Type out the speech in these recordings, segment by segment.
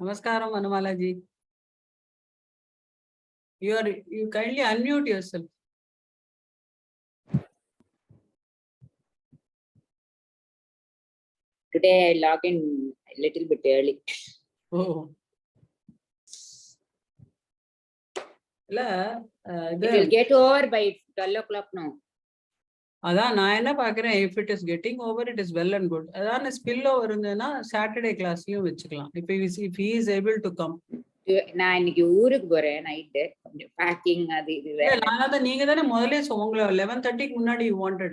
Namaskaram, Anumalaji. You kindly unmute yourself. Today I log in a little bit early. Oh. It will get over by 12 o'clock now. If it is getting over, it is well and good. A spill over in the Saturday class. If he is able to come. Night packing. 11:30 you wanted.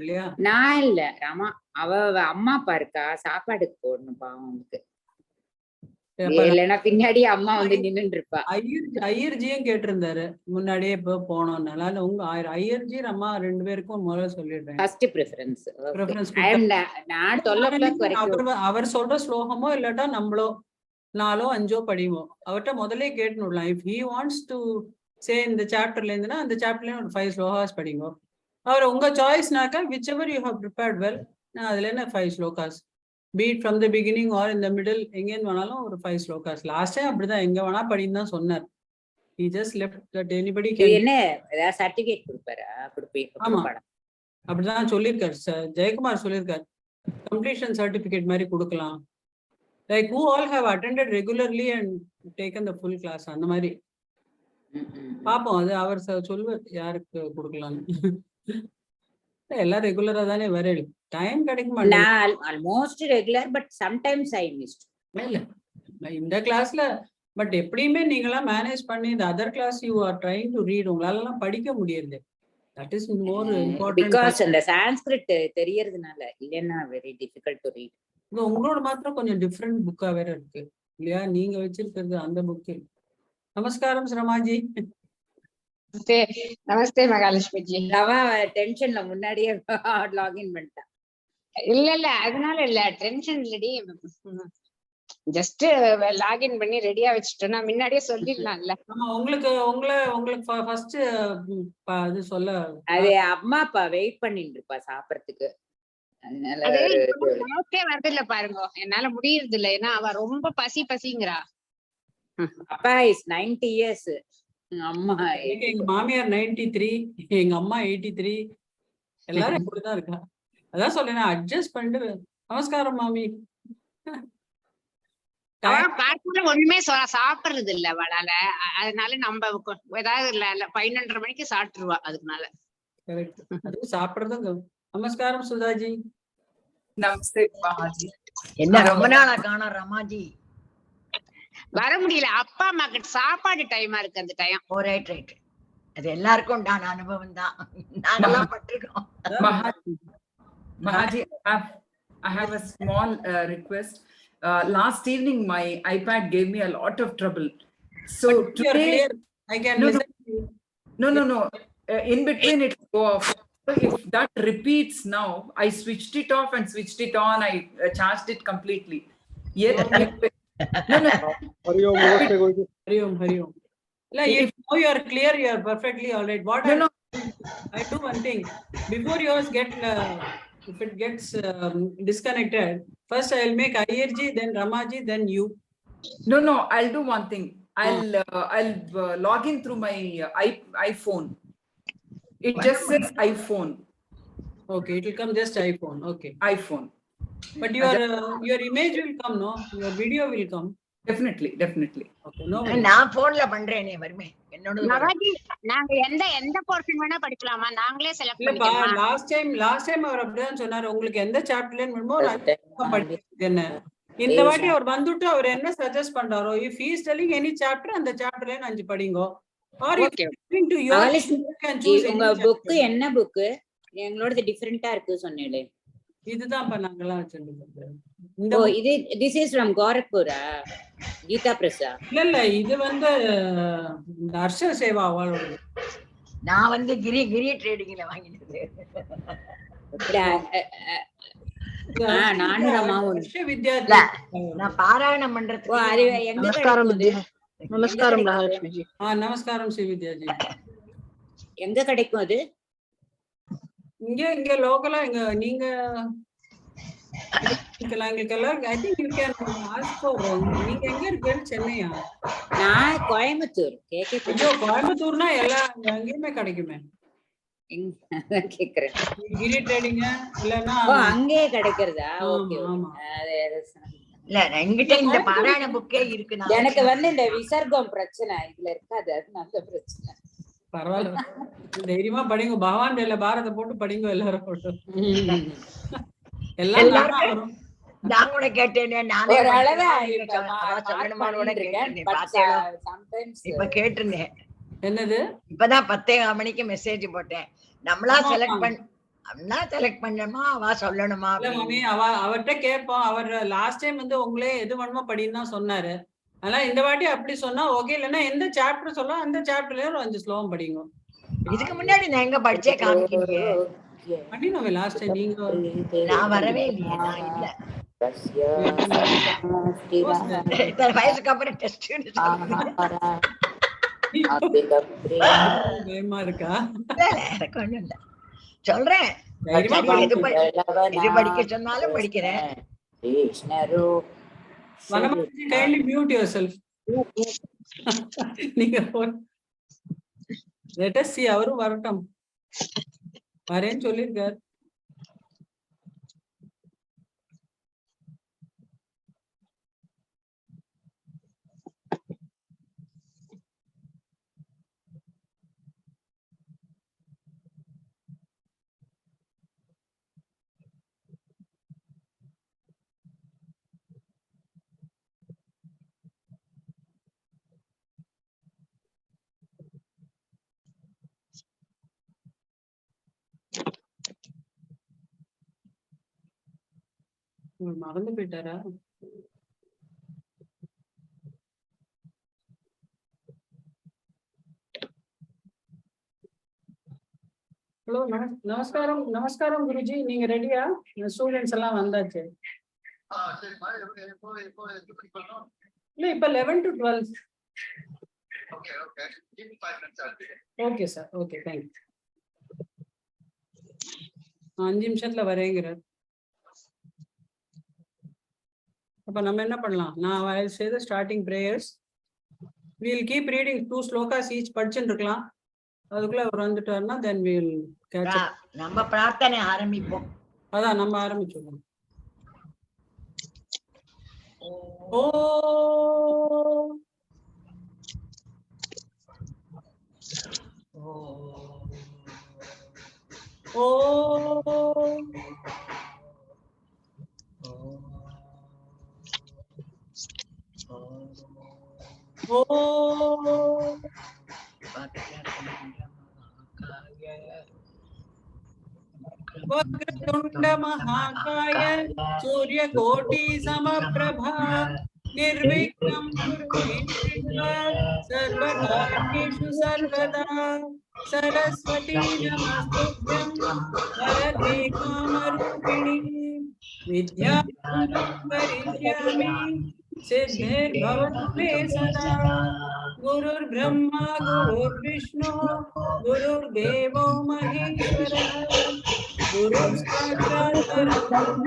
Rama, Amma Parka, Sapadik பின்னாடி அம்மா வந்து நின்னுட்டு இருப்பா. ஐயர்ஜியும் கேட்டிருந்தாரு முன்னாடியே போனோம். அதனால உங்க ஐயர்ஜி அம்மா ரெண்டு பேருக்கும் முதல்ல சொல்லிடுறேன். First preference. நான் 12 o'clock வரைக்கும் அவர் சொல்ற ஸ்லோகமோ இல்லாட்டா நம்மளோ 4 or 5 படிவோம். அவர்கிட்ட முதல்ல கேட்டுடலாம். If he wants to say இந்த சாப்டர்ல இருந்துன்னா அந்த சாப்டர்ல ஒரு 5 ஸ்லோகாஸ் படிங்க. அவர் உங்க சாய்ஸ்னாக்கா whichever you have prepared well, அதுல என்ன 5 slokas. Be it from the beginning or in the middle, எங்கேன்னு வேணாலும் ஒரு 5 ஸ்லோகாஸ். லாஸ்ட் டைம் அப்படிதான் எங்க வேணா படின்னு தான் சொன்னார். He just left that anybody can. என்ன ஏதாவது சர்டிபிகேட் கொடுப்பாரா? ஆமா அப்படிதான் சொல்லியிருக்காரு சார் ஜெயக்குமார் சொல்லியிருக்காரு. கம்ப்ளீஷன் சர்டிபிகேட் மாதிரி கொடுக்கலாம். Like who all have attended regularly and taken the full class அந்த மாதிரி பாப்போம். அது அவர் சொல்லுவார் யாருக்கு கொடுக்கலாம்னு. எல்லாம் ரெகுலரா தானே வர டைம் கிடைக்க மாட்டேங்குது. Almost regular but sometimes I missed. இல்ல இந்த கிளாஸ்ல பட் எப்படியுமே நீங்களா மேனேஜ் பண்ணி இந்த other class you are trying to read. உங்களால எல்லாம் படிக்க முடியறது. That is more important. Because அந்த சான்ஸ்கிரிட் தெரியறதுனால இல்லன்னா வெரி டிஃபிகல்ட் டு ரீட். உங்களோட மாத்திரம் கொஞ்சம் டிஃபரெண்ட் புக்கா வேற இருக்கு இல்லையா நீங்க வச்சிருக்கிறது அந்த புக்கு. நமஸ்காரம் ரமாஜி. நமஸ்தே மகாலட்சுமி ஜி. ரவா டென்ஷன்ல முன்னாடியே லாகின் பண்ணிட்டா. இல்ல அதனால இல்ல டென்ஷன் இல்லடி. ஜஸ்ட் லாகின் பண்ணி ரெடியா வச்சுட்டோம்னா முன்னாடியே சொல்லிடலாம்ல. உங்களுக்கு ஃபர்ஸ்ட் அது சொல்ல அது அம்மா அப்பா வெயிட் பண்ணிட்டு இருப்பா சாப்பிடறதுக்கு. அதனால வருது இல்ல பாருங்க என்னால முடியறது இல்ல. ஏன்னா அவ ரொம்ப பசிங்கிறா. அப்பா இஸ் 90 years. அம்மா எங்க மாமியார் 93, எங்க அம்மா 83. எல்லாரும் இப்படிதான் இருக்கா. அதான் சொல்றேன் அட்ஜஸ்ட் பண்ணிட்டு. நமஸ்காரம் மாமி. ஒண்ணுமே சாப்பிடுறது இல்ல அவளால. அதனால நம்ம ஏதாவது 11:30 மணிக்கு சாப்பிட்டுருவா. அதுக்குனால சாப்பிடுறது. நமஸ்காரம் சுதாஜி. நமஸ்தே மகாஜி. என்ன ரொம்ப நாளா காணோம் ரமாஜி. வர முடியல. அப்பா அம்மாக்கு சாப்பாடு டைமா இருக்கு அந்த டைம். ஓ ரைட் ரைட். அது எல்லாருக்கும் உண்டான அனுபவம் தான். நாங்கெல்லாம் பட்டிருக்கோம். Mahaji, I have a small request. Last evening my iPad gave me a lot of trouble. So today I can listen to you. No. In between it go off. So if that repeats now, I switched it off and switched it on. I charged it completely. Yet no. Hari Om. If now you are clear, you are perfectly all right. What I do one thing. Before yours get if it gets disconnected, first I will make IRG, then Ramaji, then you. No. I'll do one thing. I'll log in through my iPhone. It just says iPhone. Okay, it will come just iPhone. Okay. iPhone. But your image will come, no? Your video will come. Definitely. Okay, no. நான் போன்ல பண்றேனே வருமே. என்னோட நாங்க எந்த portion வேணா படிக்கலாமா? நாங்களே select பண்ணிக்கலாம். லாஸ்ட் டைம் அவர் அப்படிதான் சொன்னாரு. உங்களுக்கு எந்த சாப்டர்ல வேணுமோ என்ன. இந்த வாட்டி அவர் வந்துட்டு அவர் என்ன suggest பண்றாரோ, if he is telling any chapter அந்த சாப்டர்ல 5 படிங்க. Or if to your can choose உங்க புக் என்ன புக்? எங்களோட டிஃபரெண்டா இருக்கு சொன்னீங்களே. இதுதான் நாங்கலாம் வச்சிருக்கோம். இது this is from Gorakhpura. Gita Prasa. இல்ல இது அர்ஷ சேவா அவளோட. நான் கிரி ட்ரேடிங்ல வாங்கினது. நானும் ரமாவும் வித்யார்த்தி. நான் பாராயணம் பண்றதுக்கு. அது எங்க நமஸ்காரம் மகாலட்சுமி ஜி. நமஸ்காரம் ஸ்ரீ வித்யாஜி. எங்க கிடைக்கும் அது? இங்க லோக்கலா நீங்க I think you can ask for. நீங்க எங்க இருக்கு? சென்னையா? நான் கோயம்புத்தூர் கேக்கே. ஐயோ, கோயம்புத்தூர்னா எல்லாம் அங்கேயுமே கிடைக்குமே. கேக்குறேன். கிரி ட்ரேடிங் இல்லன்னா அங்கே கிடைக்கிறதா? ஓகே. ஆமா. இல்ல என்கிட்ட இந்த பாராயண புக்கே இருக்கு. எனக்கு இந்த விசர்க்கம் பிரச்சனை இதுல இருக்காது, அது நல்ல பிரச்சனை. பரவாயில்ல, தைரியமா படிங்க. பகவான் இல்ல பாரத போட்டு படிங்க எல்லாரும் போட்டு. எல்லாரும் நான் கூட கேட்டேனே, நானே ஒரு அளவா சொல்லணுமான்னு கேட்டேன். இப்ப கேட்டிருந்தேன். என்னது? இப்பதான் 10 மணிக்கு மெசேஜ் போட்டேன். நம்மளா செலக்ட் பண்ணணுமா அவ சொல்லணுமா? அவர்கிட்ட கேட்போம். அவர் லாஸ்ட் டைம் உங்களே எது வேணுமோ படின்னு தான் சொன்னாரு. ஆனா இந்த வாட்டி அப்படி சொன்னா ஓகே, இல்லன்னா எந்த சாப்டர் சொல்ல அந்த சாப்டர்லயே ஒரு 5 ஸ்லோகம் படிங்க. இதுக்கு முன்னாடி நான் எங்க படிச்சே காமிக்கிறீங்க? படினோம் லாஸ்ட் டைம். நீங்க நான் வரவே இல்லையே, நான் இல்ல. இத்தனை வயசுக்கு அப்புறம் டெஸ்ட் பயமா இருக்கா? எனக்கு ஒண்ணும் இல்ல, சொல்றேன். எது படிக்க சொன்னாலும் படிக்கிறேன். Kindly mute yourself. நீங்க let us see. அவரும் வரட்டும், வரேன்னு சொல்லிருக்காரு. மறந்து போயிட்டாரா? ஹலோ, நமஸ்காரம். நமஸ்காரம் குருஜி, நீங்க ரெடியா? ஸ்டூடெண்ட்ஸ் எல்லாம் வந்தாச்சு. இல்ல, இப்ப 11 to 12. Okay sir, okay, thank you. 5 நிமிஷத்துல வரேங்கிறார். அப்ப நம்ம என்ன பண்ணலாம்? நான் I'll say the starting prayers. We'll keep reading 2 shlokas each. படிச்சுட்டு இருக்கலாம். அதுக்குள்ள அவர் வந்துட்டாருன்னா then we'll catch up. நம்ம பிரார்த்தனை ஆரம்பிப்போம். அதான் நம்ம ஆரம்பிச்சோம். ஓ ஓ वक्रतुंड महाकाय सूर्यकोटि समप्रभा निर्विघ्नं कुरु मे देव सर्वकार्येषु सर्वदा सरस्वती नमस्तुभ्यं वरदे कामरूपिणी विद्यां वरिष्यामि सिद्धिर्भवतु मे सदा गुरुर्ब्रह्मा गुरुर्विष्णु गुरुर्देवो महेश्वरः गुरुर्साक्षात् परब्रह्म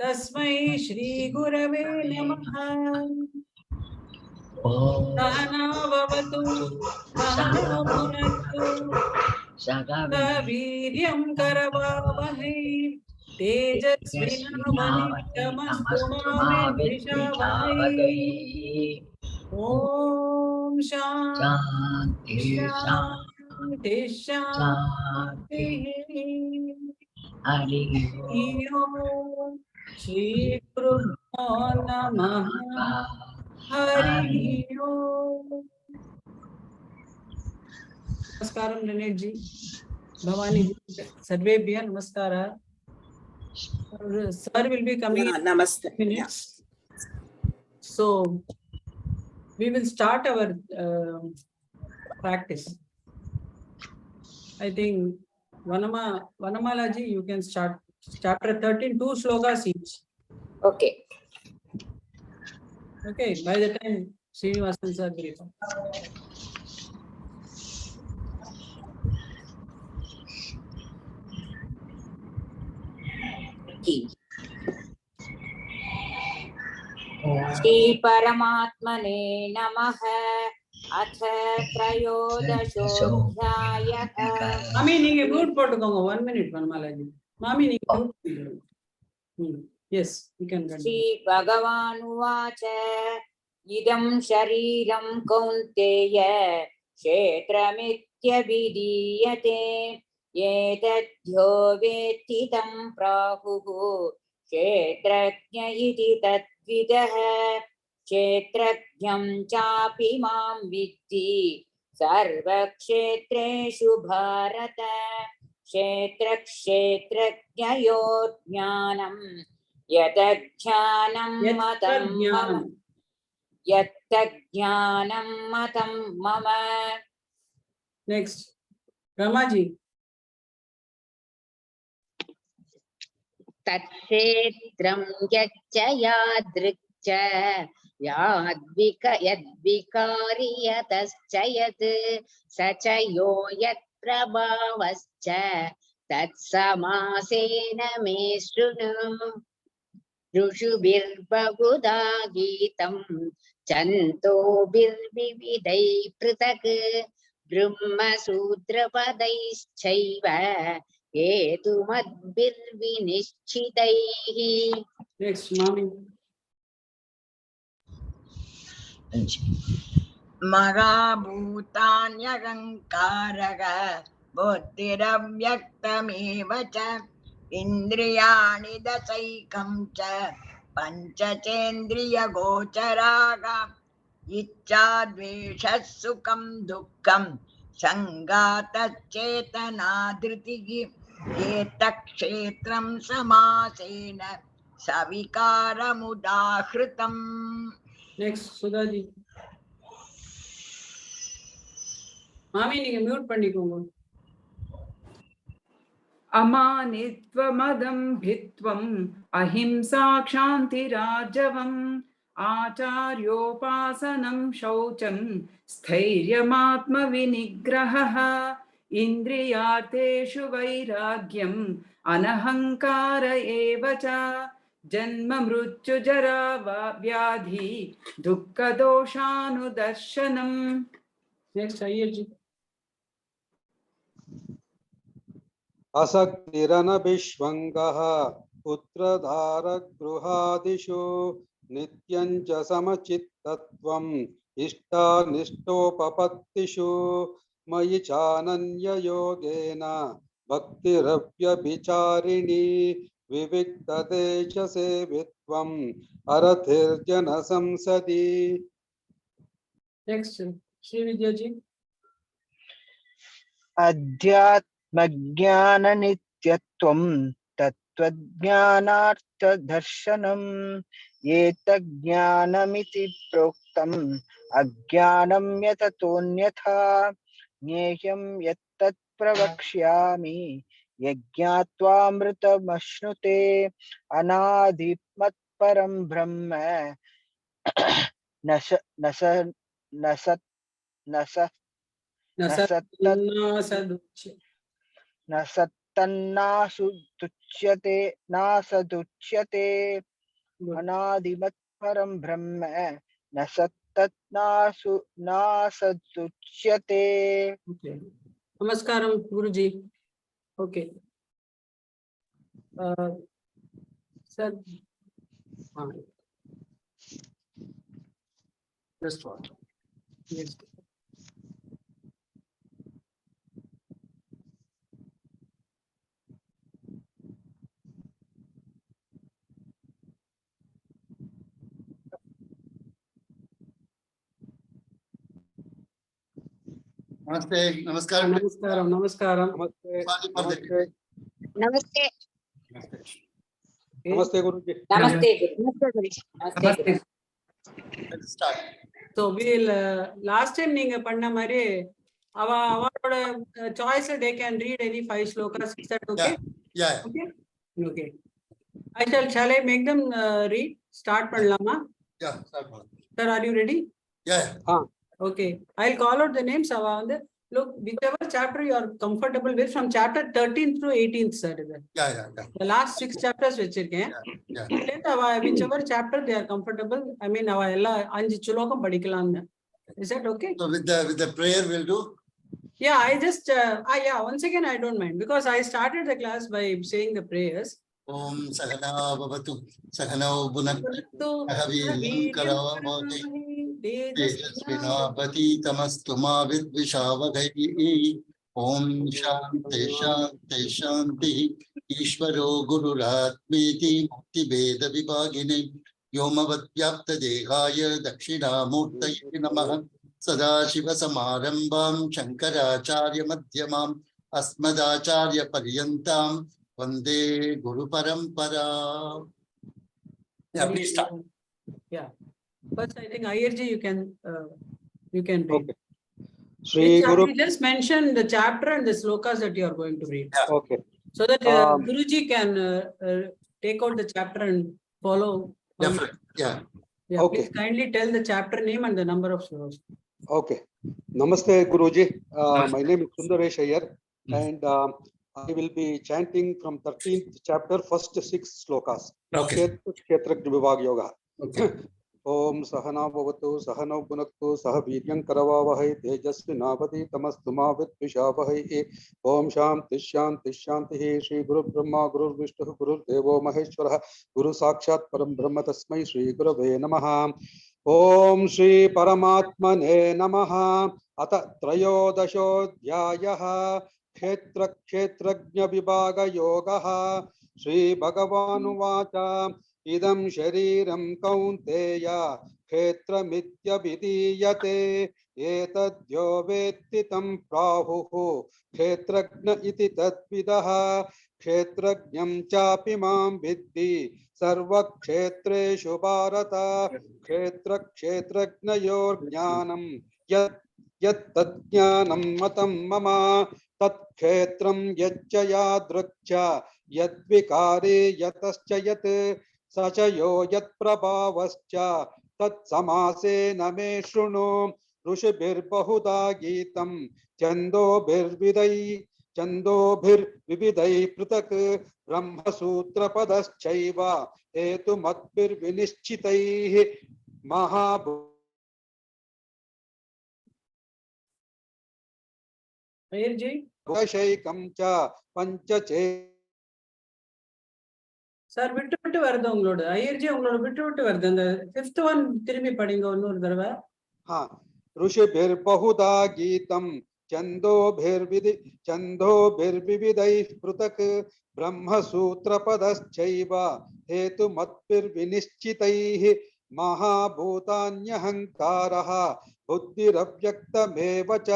तस्मै श्री गुरवे नमः। सहना भवतु सहनौ भुनक्तु सह वीर्यं करवावहै तेजस्विनावधीतमस्तु मा विद्विषावहै। ओम शांति शांति शांति। हरि ओम। श्री गुरुभ्यो नमः। हरि ओम। नमस्कारं दिनेश जी, भवानी जी, सर्वेभ्यः नमस्कारः। Sir will be coming in Namaste. minutes. So we will start our practice. I think Vanamala ji, you can start chapter 13, 2 shlokas each. Okay. Okay, by the time Srinivasan sir will come. Shri परमात्मने नमः। अथ त्रयोदशोऽध्यायः। மாமி நீங்க mute போட்டுக்கோங்க 1 minute வனமாலாஜி மாமி நீங்க mute பண்ணுங்க S you can Shri भगवानुवाच इदं शरीरं कौन्तेय क्षेत्रमित्यभिधीयते एतद्यो वेत्ति तं प्राहुः क्षेत्रज्ञ इति तद्विदः। क्षेत्रज्ञं चापि मां विद्धि सर्वक्षेत्रेषु भारत। क्षेत्रक्षेत्रज्ञयोर् ज्ञानं यतज्ञानं मतं मम। यत्तज्ञानं मतं मम। नेक्स्ट रमाजी तत्क्षेत्रं यच्च यादृक् यद्विकारी यतश्च यत् स च यो यत्प्रभावश्च तत्समासेन मे शृणु। ऋषुभिर्बहुधा गीतं छन्दोभिर्विविधैः पृथक् ब्रह्मसूत्रपदैश्चैव हेतुमद्भिर्विनिश्चितैः। नेक्स्ट मामी महाभूतान्यहङ्कारः बुद्धिरव्यक्तमेव च इन्द्रियाणि दशैकं च पञ्चचेन्द्रियगोचराः इच्छा द्वेषः सुखं दुःखं सङ्गातश्चेतना धृतिः एतत्क्षेत्रं समासेन सविकारमुदाहृतम्। नेक्स्ट सुधाजी மாமி நீங்க மியூட் பண்ணிக்கோங்க अमानित्वमदम्भित्वम् अहिंसा क्षान्तिरार्जवम् आचार्योपासनं शौचं स्थैर्यमात्मविनिग्रहः इन्द्रियार्थेषु वैराग्यम् अनहङ्कार एव च जन्म मृत्युजरा व्याधि दुःखदोषानुदर्शनम्। नेक्स्ट अय्यर्जी असक्तिरनभिष्वङ्गः पुत्रधारगृहादिषु नित्यं च समचित्तत्वम् इष्टानिष्टोपपत्तिषु मयि चानन्ययोगेन भक्तिरव्यभिचारिणी विविक्तदेशसे वित्वम् अरतिर्जनसंसदि। नेक्स्ट श्री विद्या जी अध्यात्मज्ञाननित्यत्वं तत्त्वज्ञानार्थदर्शनम् एतज्ज्ञानमिति प्रोक्तम् अज्ञानं यततोऽन्यथा ज्ञेयं यत्तत् प्रवक्ष्यामि यज्ञात्वामृतमश्नुते अनादिमत्परं ब्रह्म न सत्तन्नासुच्यते नासदुच्यते अनादिमत्परं ब्रह्म न सत्तन्नासदुच्यते। नमस्कारम गुरुजी ओके सर हाँ जस्ट व्हाट नेक्स्ट नमस्ते नमस्कार नमस्कारम नमस्कारम नमस्ते नमस्ते नमस्ते नमस्ते गुरुजी। नमस्ते नमस्ते। Start so we'll last time நீங்க பண்ண மாதிரி அவளோட choice they can read any 5 shlokas is that okay yeah okay okay shall I make them read start பண்ணலாமா yeah start sir are you ready yeah okay I'll call out the names அவ வந்து Look, whichever chapter you are comfortable with, from chapter 13th through 18th, sir. Yeah. The last 6 chapters vechirken. Yeah. Whichever chapter they are comfortable, I mean, our ella 5 shlokam padikalam. Is that okay? So with the prayer we'll do. Yeah, I just once again I don't mind, because I started the class by saying the prayers. Om Sahana Bhavatu Sahana Bhunaktu Sahaviryam Karavamati Tejasvinapati Tamastuma Vidvishavadhai. Om Shanti Shanti Shanti Ishvaro Gururatmeti Mukti Veda Vibhagini Yomavatyapta Dehaya Dakshinamurtaye Namaha Sadashiva Samarambam Shankaracharya Madhyamam Asmadacharya Paryantam Vande Guru Parampara. Yeah, please start. Yeah. First, I think IRG you can read. Okay. Which Shri chapter? Guru. You just mention the chapter and the shlokas that you are going to read. Okay. So that Guruji can take out the chapter and follow. Definitely. Yeah. Yeah, Okay. please kindly tell the chapter name and the number of slokas. Okay. Namaste, Guruji. My name is Sundaresh Iyer, and I will be chanting from 13th chapter, first 6 shlokas. Okay. Kshetrajna Vibhag Yoga. Okay. Om Sahana Bhavatu Sahana Bhunaktu Sahaviryam Karavamati Tejasvinapati Ma Vidvishavadhai. Om Shanti Shanti Shanti. Shri Guru Brahma Guru Vishnu Guru Devo Maheshwara Guru Sakshat Param Brahma Tasmai Shri Gurave Namaha. Om Shri Paramatmane Namaha. Ata Trayodashodhyayaha Kshetrajna Vibhaga Yogaha. Shri Bhagavanu Vacha Idam Shariram Kaunteya Kshetramithyabhidiyate Etadyo Vettitam Prahuhu Kshetrajna iti Tadvidaha Kshetrajnam chapi mam vidhi Sarva Kshetreshu Bharata Kshetrajnayor Jnanam Yat Tadjnanam Matam Mama Tat Kshetram Yajjaya Drukcha Yat Vikare Yatascha Yat Sachayo Yat Prabhavascha Tat Samase Name Shrunu Rushibir Bahuda Gitam Chandobir Vividai Pratak Brahma Sutra Padaschaiva Etu Matbir Vinishchitai Mahabhu IRG. Shaikam cha Panchache. Sir, விட்டு வருது உங்களோட ஐயர்ஜி உங்களோட விட்டு வருது அந்த 5th one திரும்பி படிங்க இன்னொரு தடவை. ऋषिभिर बहुधा गीतम छंदोभिर्विविधैः पृथक् ब्रह्म सूत्र पदश्चैव हेतु मत्भिर्विनिश्चितैः महाभूतान्यहंकारः बुद्धिरव्यक्तमेव च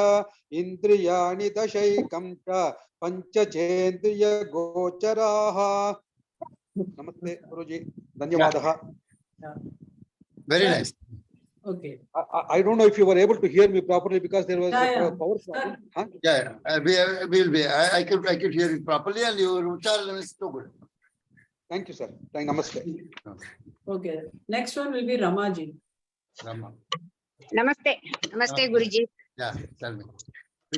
इंद्रियाणि दशैकं च पंचचेन्द्रिय गोचराः. नमस्ते गुरुजी, धन्यवादः. Very nice. Okay. I don't know if you were able to hear me properly because there was a power problem. Huh? We'll be. I could hear it properly, and your uchcharanam is so good. Thank you, sir. Namaste. Okay. Next one will be Ramaji. Rama. Namaste. Namaste, Guruji. Yeah, tell me.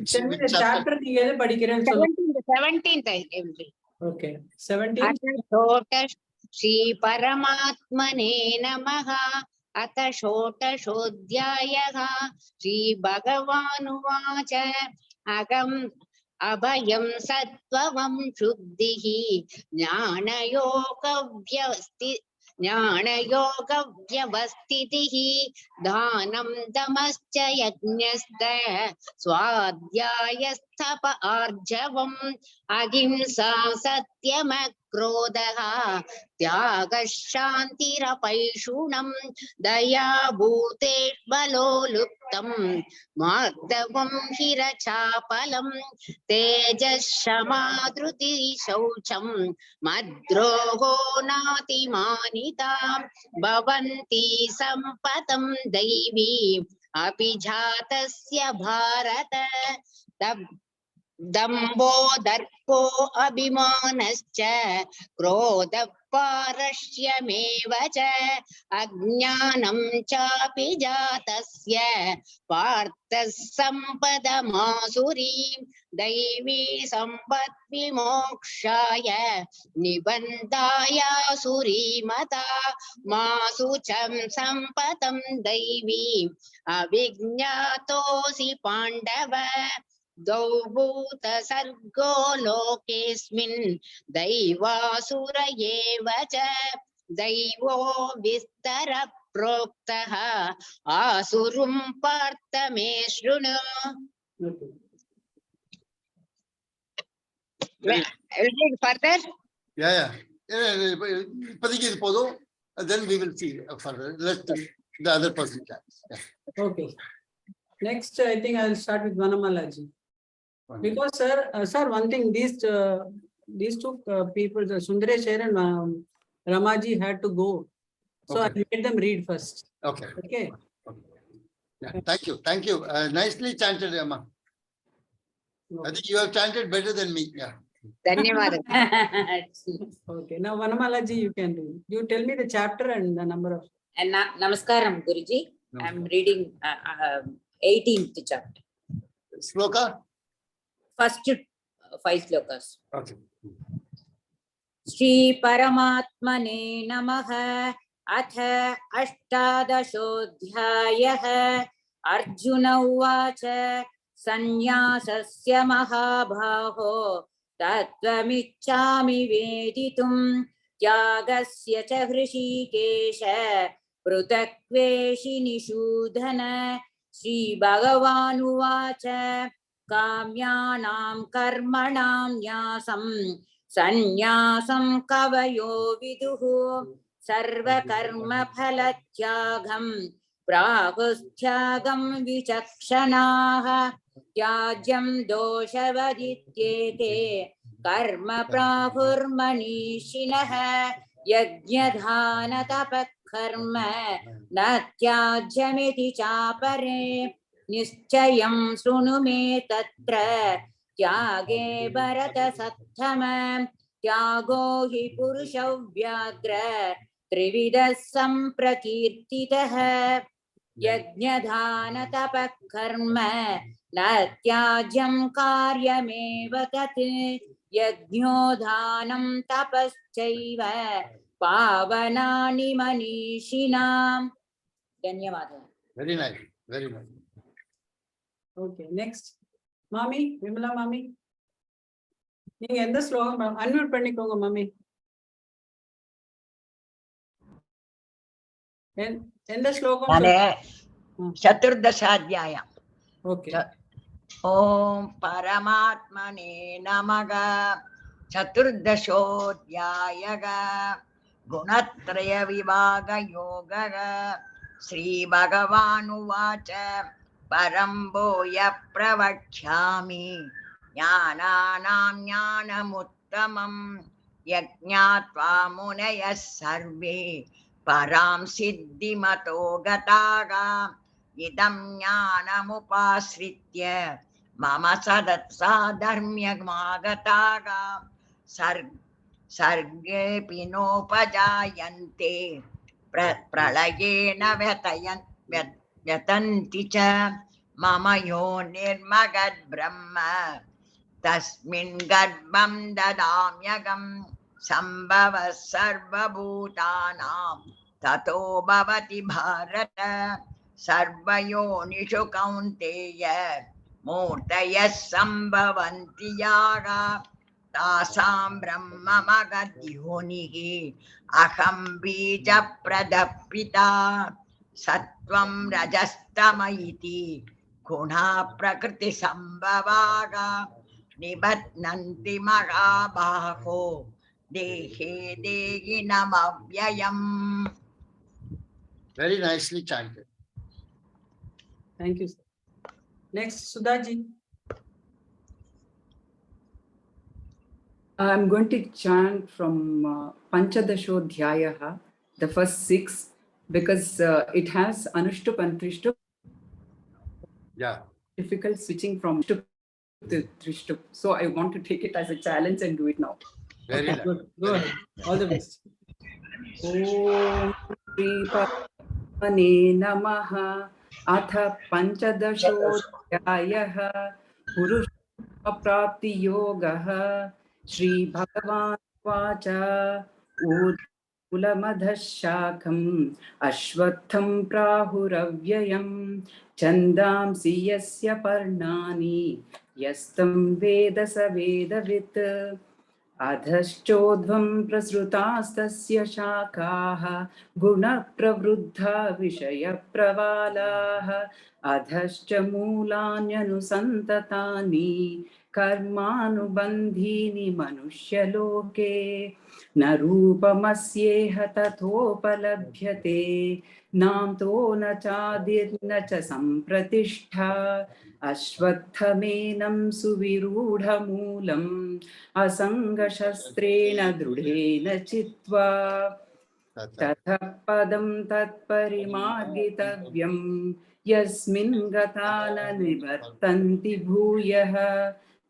Tell me the chapter நீங்க எது படிக்கிறேன்னு சொல்லுங்க. 17th I will read. Okay. 17th. Shri परमात्मने नमः. अथ षोडशोऽध्यायः. श्री भगवानुवाच अहम् अभयं सत्त्वं शुद्धिः ज्ञानयोगव्यवस्थितिः दानं दमश्च यज्ञश्च स्वाध्यायस्तप आर्जवम् अहिंसा सत्यमक्रोधः त्यागः शान्तिरपैशुनम् दया भूतेष्वलो लुप्तम् मार्दवम् हिरचापलम् तेजः क्षमा धृतिः शौचम् मद्रोहो नातिमानिता भवन्ति सम्पतं दैवी अभिजातस्य भारत दम्भो दर्पो अभिमानश्च क्रोध पारस्यमेव च अज्ञानं चापि जातस्य पार्थः सम्पदमासुरीं दैवी सम्पद्विमोक्षाय निबन्धायासुरीमता मासु च सम्पदं दैवीम् अविज्ञातोऽसि पाण्डव द्वौ भूतसर्गो लोकेऽस्मिन् दैवासुर एव च दैवो विस्तर प्रोक्तः आसुरुं पार्थ मे शृणु. Okay. Further? Yeah. இப்போதைக்கு இது போதும். Then we will see further. Let the other person chat. Yeah. Okay. Next, I think I'll start with Vanamalaji. Because sir, one thing, these two people, the Sundaresh and Ramaji had to go. So Okay. I made them read first. Okay. Okay. Yeah. Thank you. Nicely chanted, Amma. I think you have chanted better than me. Yeah. Dhanyawad. Okay. Now Vanamalaji, you can read. You tell me the chapter and the number of. And Namaskaram, Guruji. I'm reading 18th chapter. Shloka? First 5 shlokas. Okay. Shri Paramatmane Namaha अथ अष्टादशोऽध्यायः अर्जुन उवाच संन्यासस्य महाबाहो तत्त्वमिच्छामि वेदितुं त्यागस्य च हृषीकेश पृथक्त्वेषि निषूदन श्रीभगवानुवाच काम्यानां कर्मणां न्यासं संन्यासं कवयो विदुः सर्वकर्मफलत्यागं प्राहुस्त्यागं विचक्षणाः त्याज्यं दोषवदित्येते कर्म प्राहुर्मनीषिणः यज्ञदानतपःकर्म न त्याज्यमिति चापरे निश्चयं शृणु मे तत्र त्यागे भरतसत्तम त्यागो हि पुरुषव्याघ्र त्रिविधः सम्प्रकीर्तितः यज्ञदानतपःकर्म न त्याज्यं कार्यमेव तत् यज्ञो दानं तपश्चैव पावनानि मनीषिणाम्. धन्यवादः. Very nice. Very nice. Okay, next. Mami, Vimala Mami. நீங்க எந்த ஸ்லோகம் அன்மியூட் பண்ணிக்கோங்க மாமி. எந்த ஸ்லோகம்? चतुर्दशाध्यायम्. ஓகே. ॐ परमात्मने नमः. चतुर्दशोऽध्यायः गुणत्रयविभागयोगः. श्रीभगवानुवाच परं भूयः प्रवक्ष्यामि ज्ञानानां ज्ञानमुत्तमं यज्ञात्वा मुनयः सर्वे परां सिद्धिमतो गताः इदं ज्ञानमुपाश्रित्य मम साधर्म्यमागताः सर्गेऽपि नोपजायन्ते प्रलयेन व्यतन्ति च मम यो निर्मगद् ब्रह्म तस्मिन् गर्भं ददाम्यहं सम्भवः सर्वभूतानां ततो भवति भारत सर्वयोनिषु कौन्तेय मूर्तयः सम्भवन्ति याः तासां ब्रह्ममगद्योनिः अहं बीजप्रदः सत्वं रजस्तम इति गुणा प्रकृतिसम्भवाः निबध्नन्ति महाबाहो देहे देहिनमव्ययम्. Very nicely chanted. Thank you, sir. Next, Sudhaji. I'm going to chant from Panchadashodhyayaha, the first 6, because it has Anushtup and Trishtup. Yeah. Difficult switching from Shtup Trishtu. So I want to take it as a challenge and do it now. Very Okay, nice. good. Go ahead. All the best. Om Shri Parmane Namaha Atha Panchadashodhyayah Purusha Prapti Yogaha Shri Bhagavan Vacha Kulamadhashakam Ashwatham Prahuravyayam Chandamsi Yasya Parnani Yastam Veda Savedavit अधश्चोध्वं प्रसृतास्तस्य शाखाः गुणप्रवृद्धा विषयप्रवालाः अधश्च मूलान्यनुसन्ततानि कर्मानुबन्धीनि मनुष्यलोके न रूपमस्येह तथोपलभ्यते नान्तो न चादिर्न च सम्प्रतिष्ठा अश्वत्थमेनं सुविरूढमूलम् असङ्गशस्त्रेण दृढेन चित्वा ततः पदं तत्परिमार्गितव्यं यस्मिन् गता न निवर्तन्ति भूयः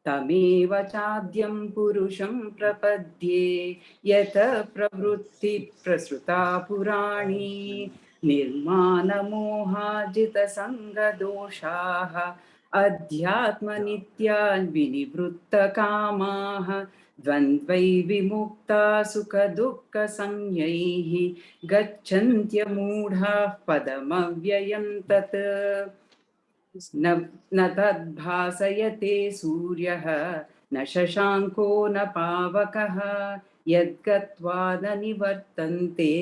तमेव चाद्यं पुरुषं प्रपद्ये यत प्रवृत्ति प्रसृता पुराणी निर्मानमोहाजितसङ्गदोषाः अध्यात्मनित्यान् विनिवृत्तकामाः द्वन्द्वै विमुक्ता सुखदुःखसंज्ञैः गच्छन्त्यमूढाः पदमव्ययं तत् न तद्भासयते सूर्यः न शशाङ्को न पावकः यद्गत्वा न निवर्तन्ते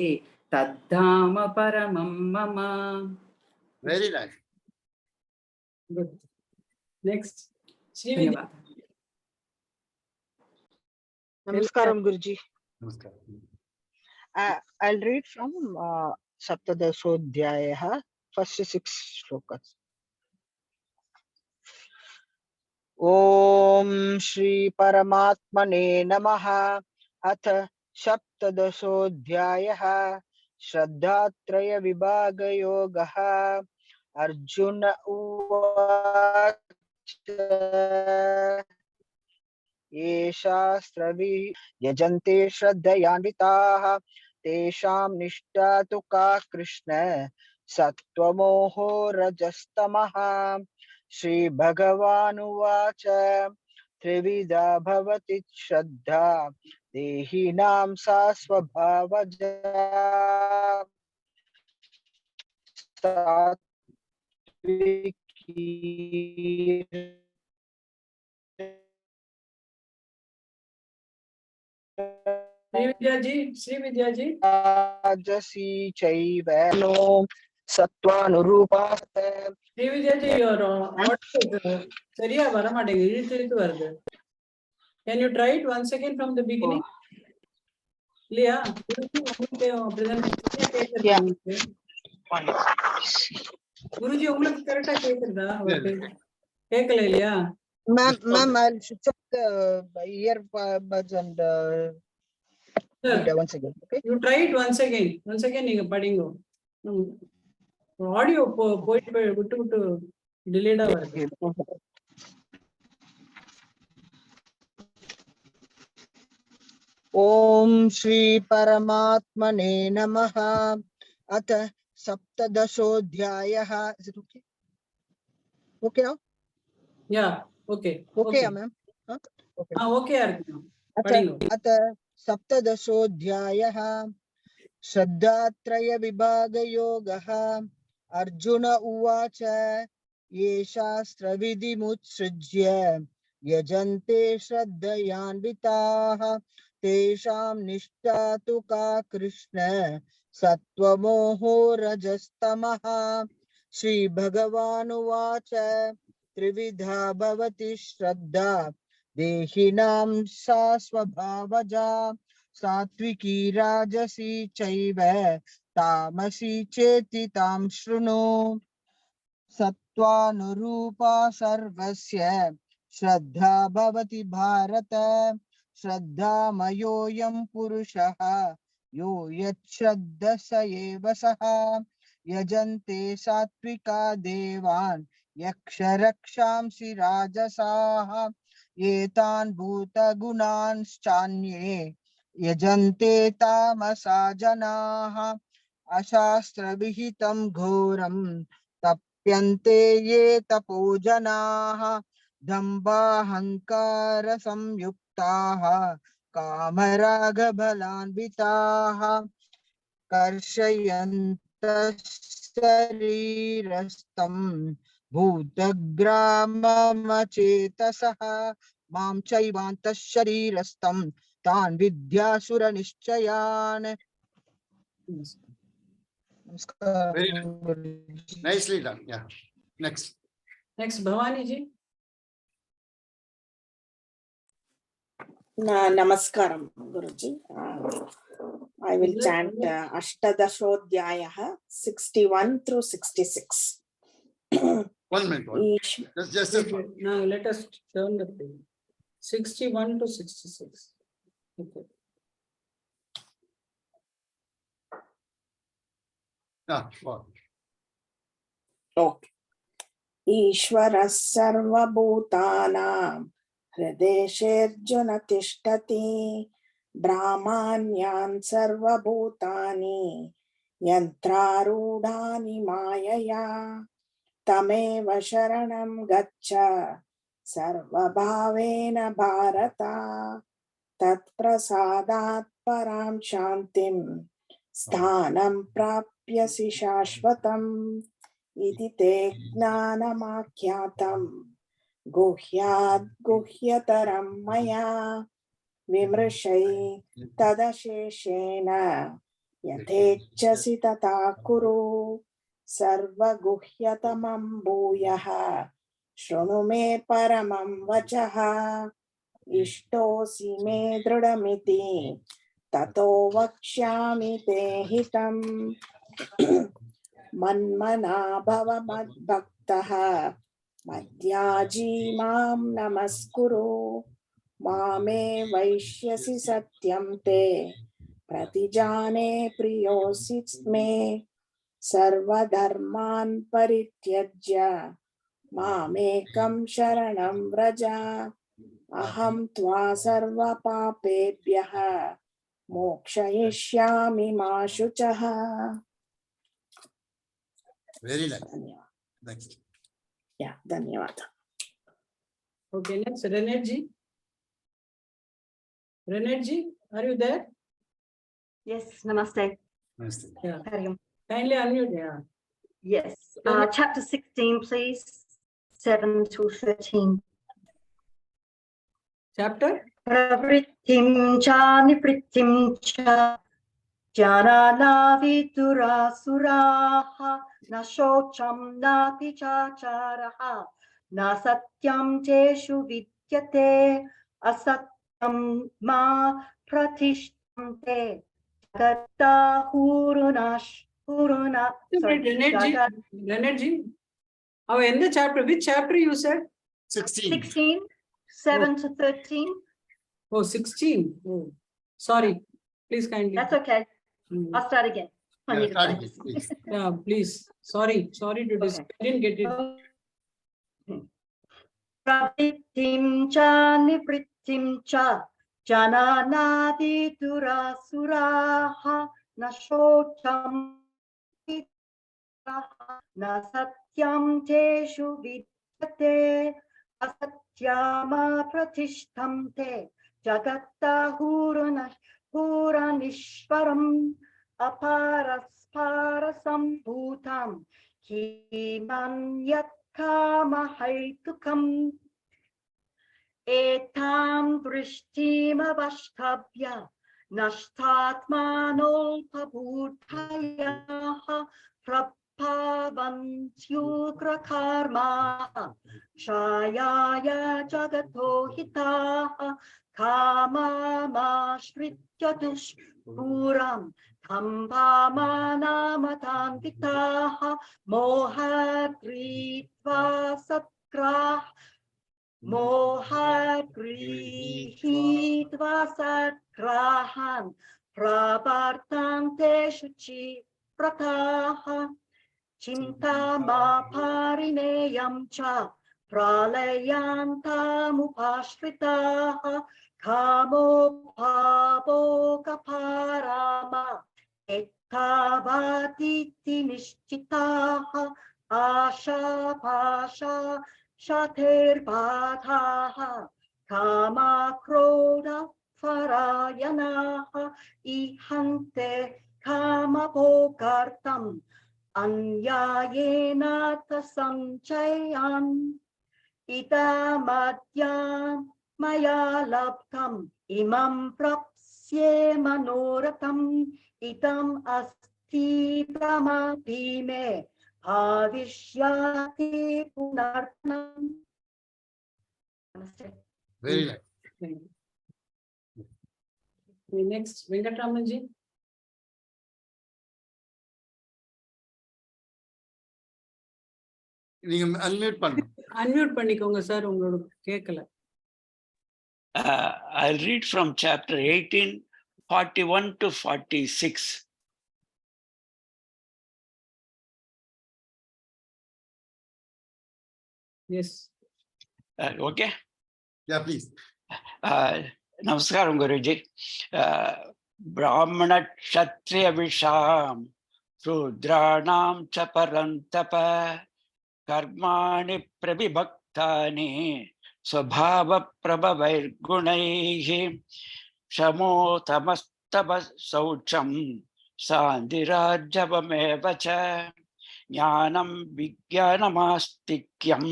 तद्धाम परमं मम. Very nice. Good. Next. Srividya. धन्यवाद. Namaskaram, Guruji. Namaskar. I'll read from Saptadasodhyayah, first 6 shlokas. Om Shri Paramatmane Namaha Atha Saptadasodhyayah Shraddhatraya Vibhaga Yogaha Arjuna Uvacha ये शास्त्रवि यजन्ते श्रद्धयान्विताः तेषां निष्ठा तु का कृष्ण सत्त्वमोहो रजस्तमः श्रीभगवानुवाच त्रिविधा भवति श्रद्धा देहिनां सा स्वभावजा सात्विकी Srividya ji. राजसी चैव no सत्त्वानुरूपास्ते. Srividya ji, your audio சரியா வர மாட்டேங்குது, இழுத்து இழுத்து வருது. Can you try it once again from the beginning? இல்லையா? உங்களுக்கு அப்படிதான் சரியா கேக்குறதா உங்களுக்கு? குருஜி உங்களுக்கு கரெக்டா கேக்குறதா? கேட்கல இல்லையா? Ma'am, I'll switch off the earbuds and read once again. Okay. You try it once again. Once again நீங்க படிங்க. ஆடியோ போயிட்டு விட்டு விட்டு டிலேடா வருது. ओम श्री परमात्मने नमः अथ सप्तदशोऽध्यायः. Is it okay? Okay now? Yeah, okay. Okay, ma'am. Okay. Okay இருக்கு. படிங்க. अथ सप्तदशोऽध्यायः श्रद्धात्रय विभाग योगः. अर्जुन उवाच ये शास्त्रविधिमुत्सृज्य यजन्ते श्रद्धयान्विताः तेषां निष्ठा तु का कृष्ण सत्त्वमोहो रजस्तमः. श्रीभगवानुवाच त्रिविधा भवति श्रद्धा देहिनां सा स्वभावजा सात्विकी राजसी चैव तामसी चेति तां शृणु. सत्त्वानुरूपा सर्वस्य श्रद्धा भवति भारत. श्रद्धामयोऽयं पुरुषः यो यच्छ्रद्धः स एव सः. यजन्ते सात्विका देवान् यक्षरक्षांसि राजसाः एतान् भूतगुणांश्चान्ये यजन्ते तामसा जनाः अशास्त्रविहितं घोरं तप्यन्ते ये तपो जनाः दम्भाहंकार संयुक्ताः कामरागबलान्विताः कर्षयन्तः शरीरस्थं भूतग्राममचेतसः मां चैवान्तः शरीरस्थं तान् विद्यासुरनिश्चयान्. Very good. Nicely done. Yeah. Next. Next, Bhavani ji. Namaskaram, Guruji. I will chant Ashtadashodhyayah 61 through 66. 1 minute. Just a minute. Now let us turn the page. 61 to 66. Okay. Okay. Ishvara sarvabhutanam hridesherjuna tishtati brahmanyan sarvabhutani yantrarudhani mayaya tameva sharanam gaccha sarvabhavena bharata tat prasadat param shantim sthanam prapyasi shashvatam iti te gnanamakhyatam guhyad guhyataram maya vimrshai tadasheshena yatechasi tata kuru sarva guhyatamam bhuyah shrunu me paramam vachah ishtosi me dridamiti tato vakshyami te hitam manmana bhava madbhaktaha madhyaji mam namaskuru mame vaishyasi satyam te pratijane priyosi me sarva dharman parityajya mamekam sharanam vraja aham tva sarva papebhyah mokshayishyami ma shuchah. Very nice. Next. Yeah, dhanyawad. Okay, next, Renate ji. Renate ji, are you there? Yes, namaste. Namaste. Yeah. Hariam. Kindly unmute. Yeah. Yes, chapter 16, please. 7 to 13. Chapter? Pravrittim cha niprittim cha janana vidurasuraha na shocham nati chacharaha na satyam teshu vidyate asatyam ma pratishtamte jagata hurunash huruna. Renate ji. Oh, in the chapter, which chapter you said? 16, 7 to 13. Oh, 16. Oh, sorry. Please kindly. That's okay. I'll start again. Yeah, start again, please. Yeah, please. Sorry to disturb. I didn't get it. Pravrittim cha niprittim cha jananadi durasuraha na shocham na satyam teshu vidyate asatyama pratishtamte jagata huranishvaram aparasparasam bhutam kiman yatkama haitukam etam drishtim avashtabhya nashtatmanolpabhutaya prapavantyukra karma shayaya jagato hitaha kamamashritya dushpuram Dhambhamanamatanvitaha mohagritva satgrah mohagrihitva satgrahan pravartante shuchi prataha chintama parine प्रलयं च प्रलयान्तामुपाश्रिताः कामोपापोकपारामा एतावातीति निश्चिताः आशापाशा शतेर्बाधाः कामाक्रोधपरायणाः इहन्ते कामभोगार्थम् अन्यायेन संचयान् इदमद्यां मया लब्धम् इमं प्राप्स्ये मनोरथम् इदम् अस्तीदमपि मे भविष्यति पुनर्धनम्. Namaste. Very nice. Next, Venkatramanji. நீங்க unmute பண்ணணும். Unmute பண்ணிக்கோங்க சார், உங்களோட கேட்கல. I'll read from chapter 18, 41 to 46. Yes. Okay. Yeah, please. Namaskaram, Guruji. Brahmana Kshatriya Visham Sudranam Chaparantapa Karmani Prabhibhaktani Swabhava Prabhavair Gunaihi Shamo Tamastava Saucham Sandirajavamevacha Jnanam Vijnanamastikyam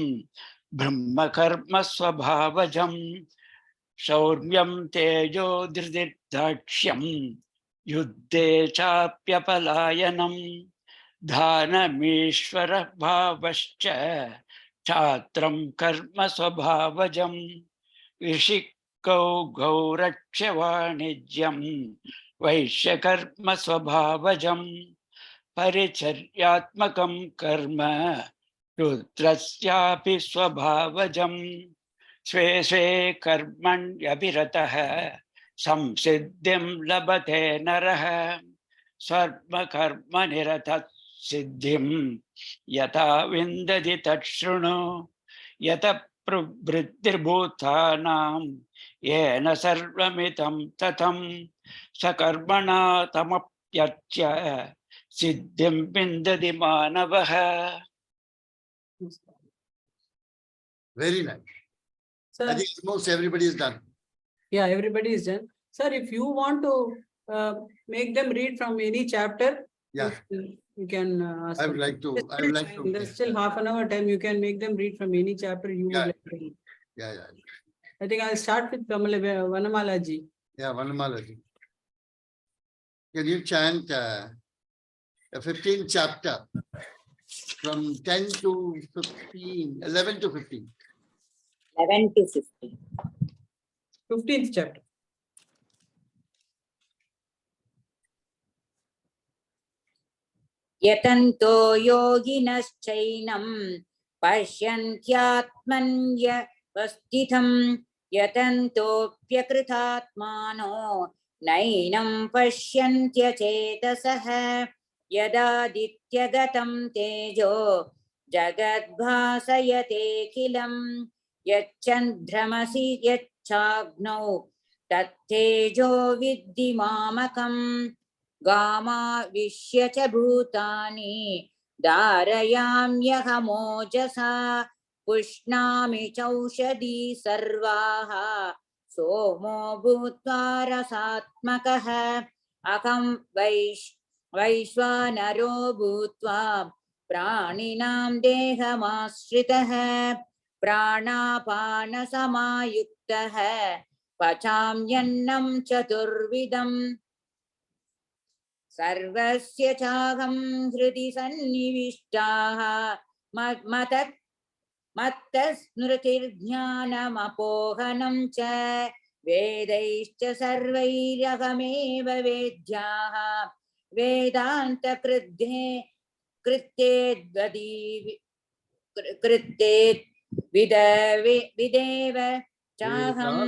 Brahma Karma Swabhavajam Shaurmyam Tejo Dhridirdakshyam Yuddhe Chapyapalayanam Dhanamishvara Bhavascha Chatram Karma Swabhavajam Vishikau Gaurachyavanidyam Vaishya Karma Swabhavajam Paricharyatmakam Karma Rudrasyapi Swabhavajam Sve Sve Karman Yabirataha Samsiddhim Labate Naraha Sarva Karma Niratat Siddhim Yata Vindadi Tatshrunu Yata Prabhriddhirbhutanam Yena Sarvamitam Tatam Sakarmana Tamapyatya Siddhim Vindadi Manavaha. Very nice. Sir, I think almost everybody is done. yeah, everybody is done. Sir, if you want to make them read from any chapter, Yeah, you can ask. I would like to. I would like to. There's still half an hour time. You can make them read from any chapter you Yeah. would like to read. Yeah, yeah, I think I'll start with Vanamalaji. yeah. Vanamalaji. Can you chant the 15th chapter from 10 to 15, 11 to 15? 11 to 15. 15th chapter. यतन्तो योगिनश्चैनं पश्यन्त्यात्मन्यवस्थितं यतन्तोऽप्यकृतात्मानो नैनं पश्यन्त्यचेतसः यदादित्यगतं तेजो जगद्भासयतेऽखिलं यच्चन्द्रमसि यच्चाग्नौ तत्तेजो विद्धि मामकम् गामाविश्य च भूतानि धारयाम्यहमोजसा पुष्णामि चौषधी सर्वाः सोमो भूत्वा रसात्मकः अहं वैश्वानरो भूत्वा प्राणिनां देहमाश्रितः प्राणापानसमायुक्तः पचाम्यन्नं चतुर्विधम् सर्वस्य चाहं हृदि सन्निविष्टाः मत्तस्मृतिर्ज्ञानमपोहनं च वेदैश्च सर्वैरहमेव वेद्याः विदेव चाहं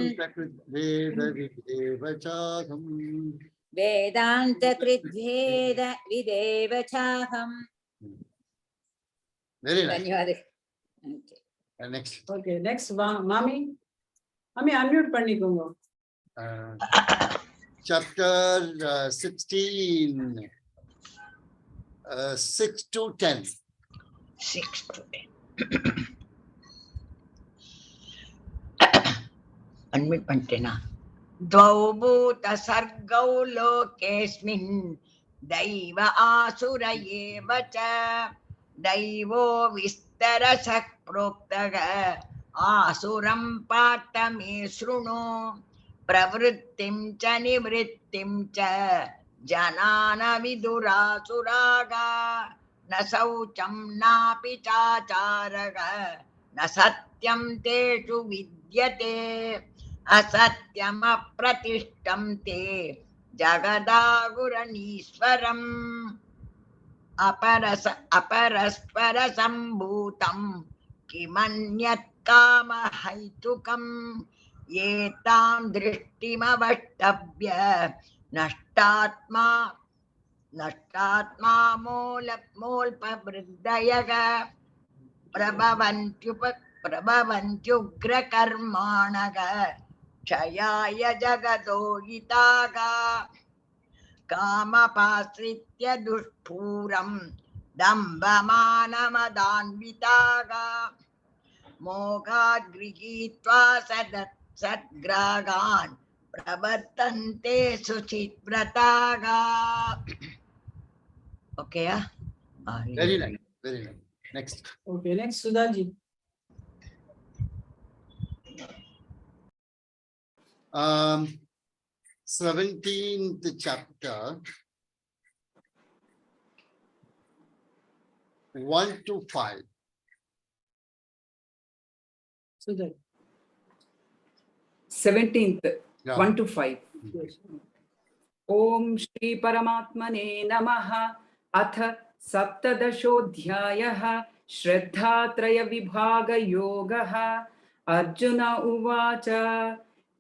वेदान्तकृद्भेद विदेव चाहम्. Very nice. धन्यवादः. Next. Okay, next, Mami. Mami, unmute பண்ணிக்கோங்க. Chapter 16, 6 to 10. 6 to 10. Unmute பண்ணிட்டேனா? द्वौ भूतसर्गौ लोकेऽस्मिन् दैव आसुर एव च दैवो विस्तरसः प्रोक्तः आसुरं पार्थ मे शृणु प्रवृत्तिं च निवृत्तिं च जनान विदुरासुराः न शौचं नापि चाचारः न सत्यं तेषु विद्यते असत्यमप्रतिष्ठं ते जगदागुरनीश्वरम् अपरस्परसम्भूतं किमन्यत् कामहैतुकम् एतां दृष्टिमवष्टभ्य नष्टात्मा मूलपवृद्धयः प्रभवन्त्युग्रकर्माणः क्षयाय जगतो हिताः कामपाश्रित्य दुष्पूरं दम्भमानमदान्विताः मोहात् गृहीत्वा सद्ग्राहान् प्रवर्तन्ते शुचिव्रताः. Okay, Very nice. Very nice. Next. Okay, next, Sudhaji. 17th chapter, 1 to 5. Sudhaji. 17th, Yeah. 1 to 5. Yes. ॐ श्री परमात्मने नमः। अथ सप्तदशोऽध्यायः श्रद्धात्रय विभागयोगः। अर्जुन उवाच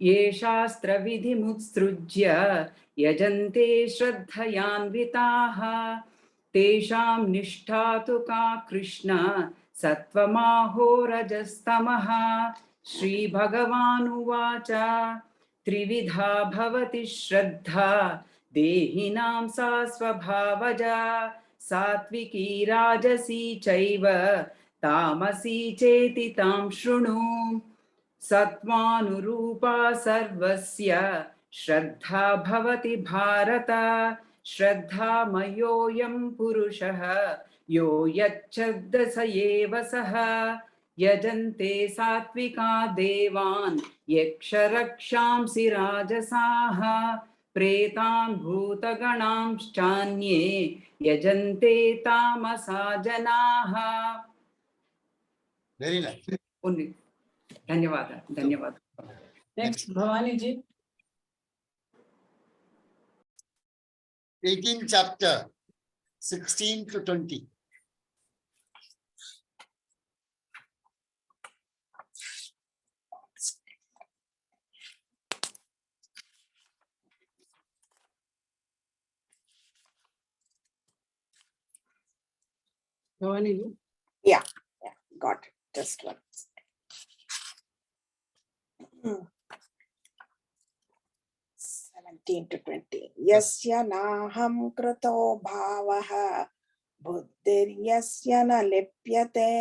ये शास्त्रविधिमुत्सृज्य यजन्ते श्रद्धयान्विताः तेषां निष्ठा तु का कृष्ण सत्त्वमाहोरजस्तमः। श्रीभगवानुवाच त्रिविधा भवति श्रद्धा देहिनां सा स्वभावजा सात्विकी राजसी चैव तामसी चेति तां शृणु। सत्त्वानुरूपा सर्वस्य श्रद्धा भवति भारत। श्रद्धामयोऽयं पुरुषः यो यच्छ्रद्ध स एव सः। यजन्ते सात्विका देवान् यक्षरक्षांसि राजसाः प्रेतान् भूतगणांश्चान्ये यजन्ते तामसा जनाः। Very nice. धन्यवादः धन्यवादः। Next, Bhavani ji. 18th chapter, 16 to 20. Bhavani ji. Yeah, got it. Just one second. 17 to 20. Yasya naham krito bhavah buddhiryasya na lipyate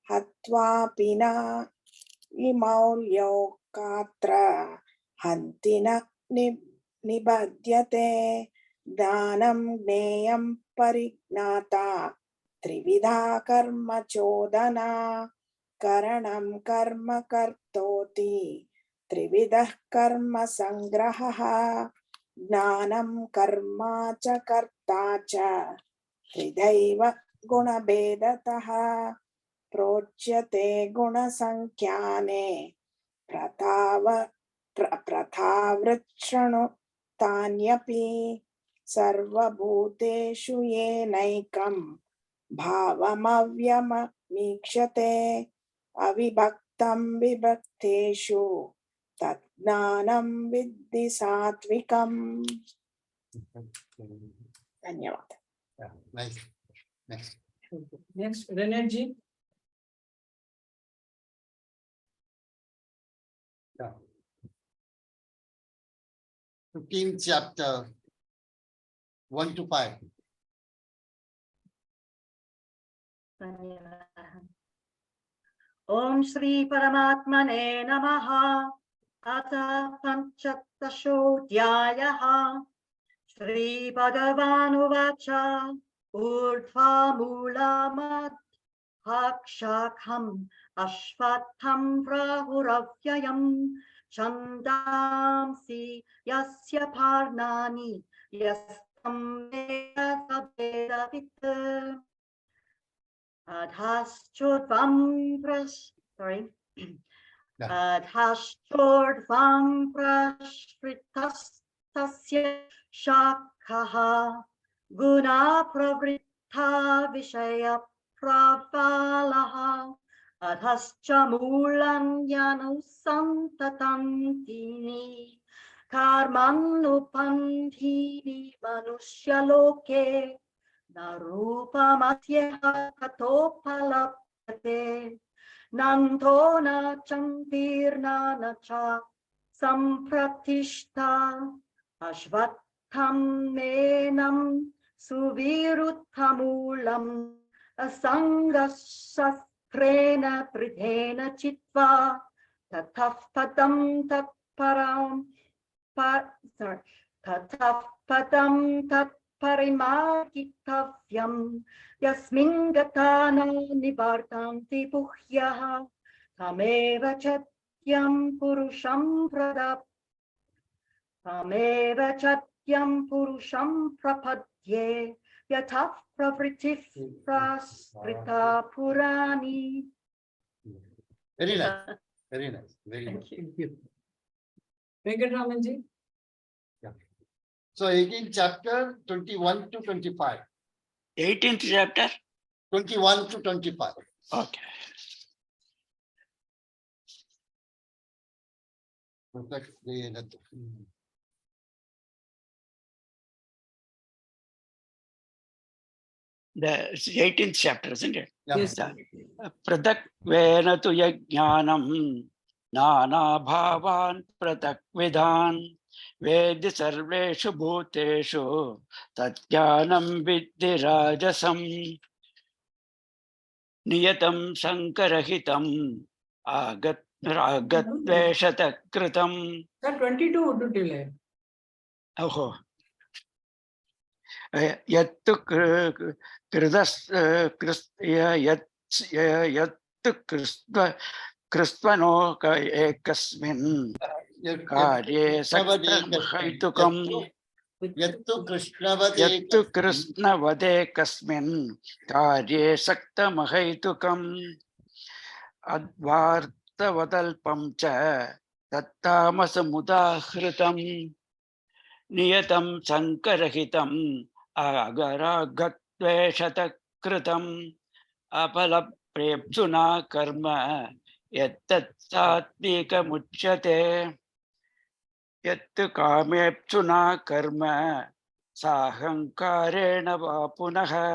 hatvapi na imaulyokatra hantina nibhadyate dhanam gneyam parignata त्रिविधा कर्म चोदना करणं कर्म कर्तोति त्रिविधः कर्म संग्रहः ज्ञानं कर्मा च कर्ता च त्रिधैव गुणभेदतः प्रोच्यते गुणसंख्याने प्रथावृच्छृणु तान्यपि सर्वभूतेषु येनैकम् भावमव्यमीक्षते अविभक्तं विभक्तेषु तज्ज्ञानं विद्धि सात्विकम्। धन्यवाद। Yeah, nice. Next. Next, René ji. Yeah. 15th chapter, 1 to 5. Om Shri Paramatmane Namaha. Atha Panchatashodhyayaha. Shri Bhagavan Urdhva Mulamat Hakshakham Ashvatham Prahuravyayam Chandamsi Yasya Parnani Yastam Veda Sabedavit Adhaschodvam Adhaschodvam Prashritastasya Shakhaha Guna Pravritta Vishaya Pravalaha Adhascha Mulan Santantini Karmanupandhini Manusyaloke Narupamasya Katopalapate Nantona Champirna Nacha Sampratishta Ashvatham Menam Suviruthamulam Asangasastrena Pridhena Chitva Tatafpadam Tatparam Tatafpadam Tatparimargitavyam Yasmin Gatana Nivartanti Puhyaha Tameva Chatyam Purusham Pradap Tameva Chatyam Purusham Prapadye Yataf Pravritif Prasrita Purani. Very nice. Very nice. Very nice. Thank you. Venkatramanji. Yeah. So 18th chapter, 21 to 25. 18th chapter? 21 to 25. Okay. The 18th chapter, isn't it? Yes. Pradak vena tu yajnanam nana bhavan pratak vidhan vedi sarveshu bhuteshu tatjnanam vidhi rajasam niyatam sankarahitam agat ragatveshata kritam. Sir, 22 would do till. Oh. Yattu kridas yattu kristvano ekasmin karye saktam haitukam Yattu krishnavade kasmin karye saktam haitukam advartavadalpam cha tattamasamudahritam niyatam sankarahitam agaragatveshata kritam apala prepsuna karma yattat sattvika muchyate yattu kamepsuna karma sahankarena va punaha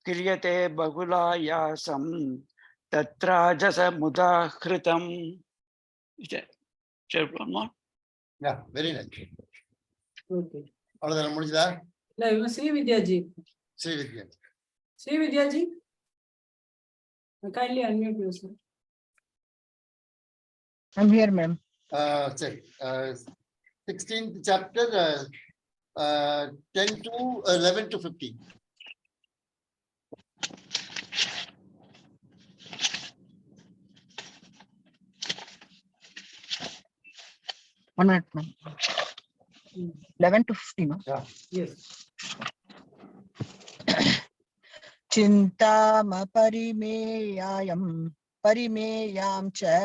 kriyate bahulayasam tatrajasa mudahritam. Shall one more? Yeah, very nice. Okay. அவ்வளவுதான் முடிஞ்சதா? இல்ல இவன் ஸ்ரீவித்யாஜி. ஸ்ரீவித்யாஜி. Kindly unmute yourself. I'm here, ma'am. 16th chapter, 10 to 11 to 15. One minute, ma'am. 11 to 15. No? Yeah. Yes. Chintamaparimeyyam parimeyyam cha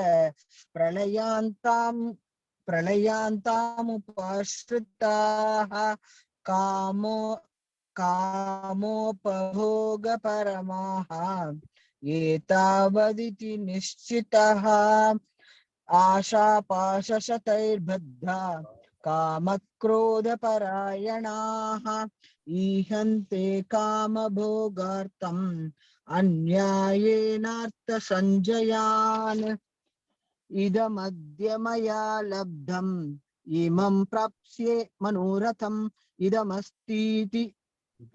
pralayantamupashritaha kamopabhoga paramaha etavaditi nishchitaha आशा पाशशतैर्बद्धा कामक्रोधपरायणाः ईहन्ते कामभोगार्थम् अन्यायेनार्थसञ्जयान् idamadya maya labdham imam prapsye manoratham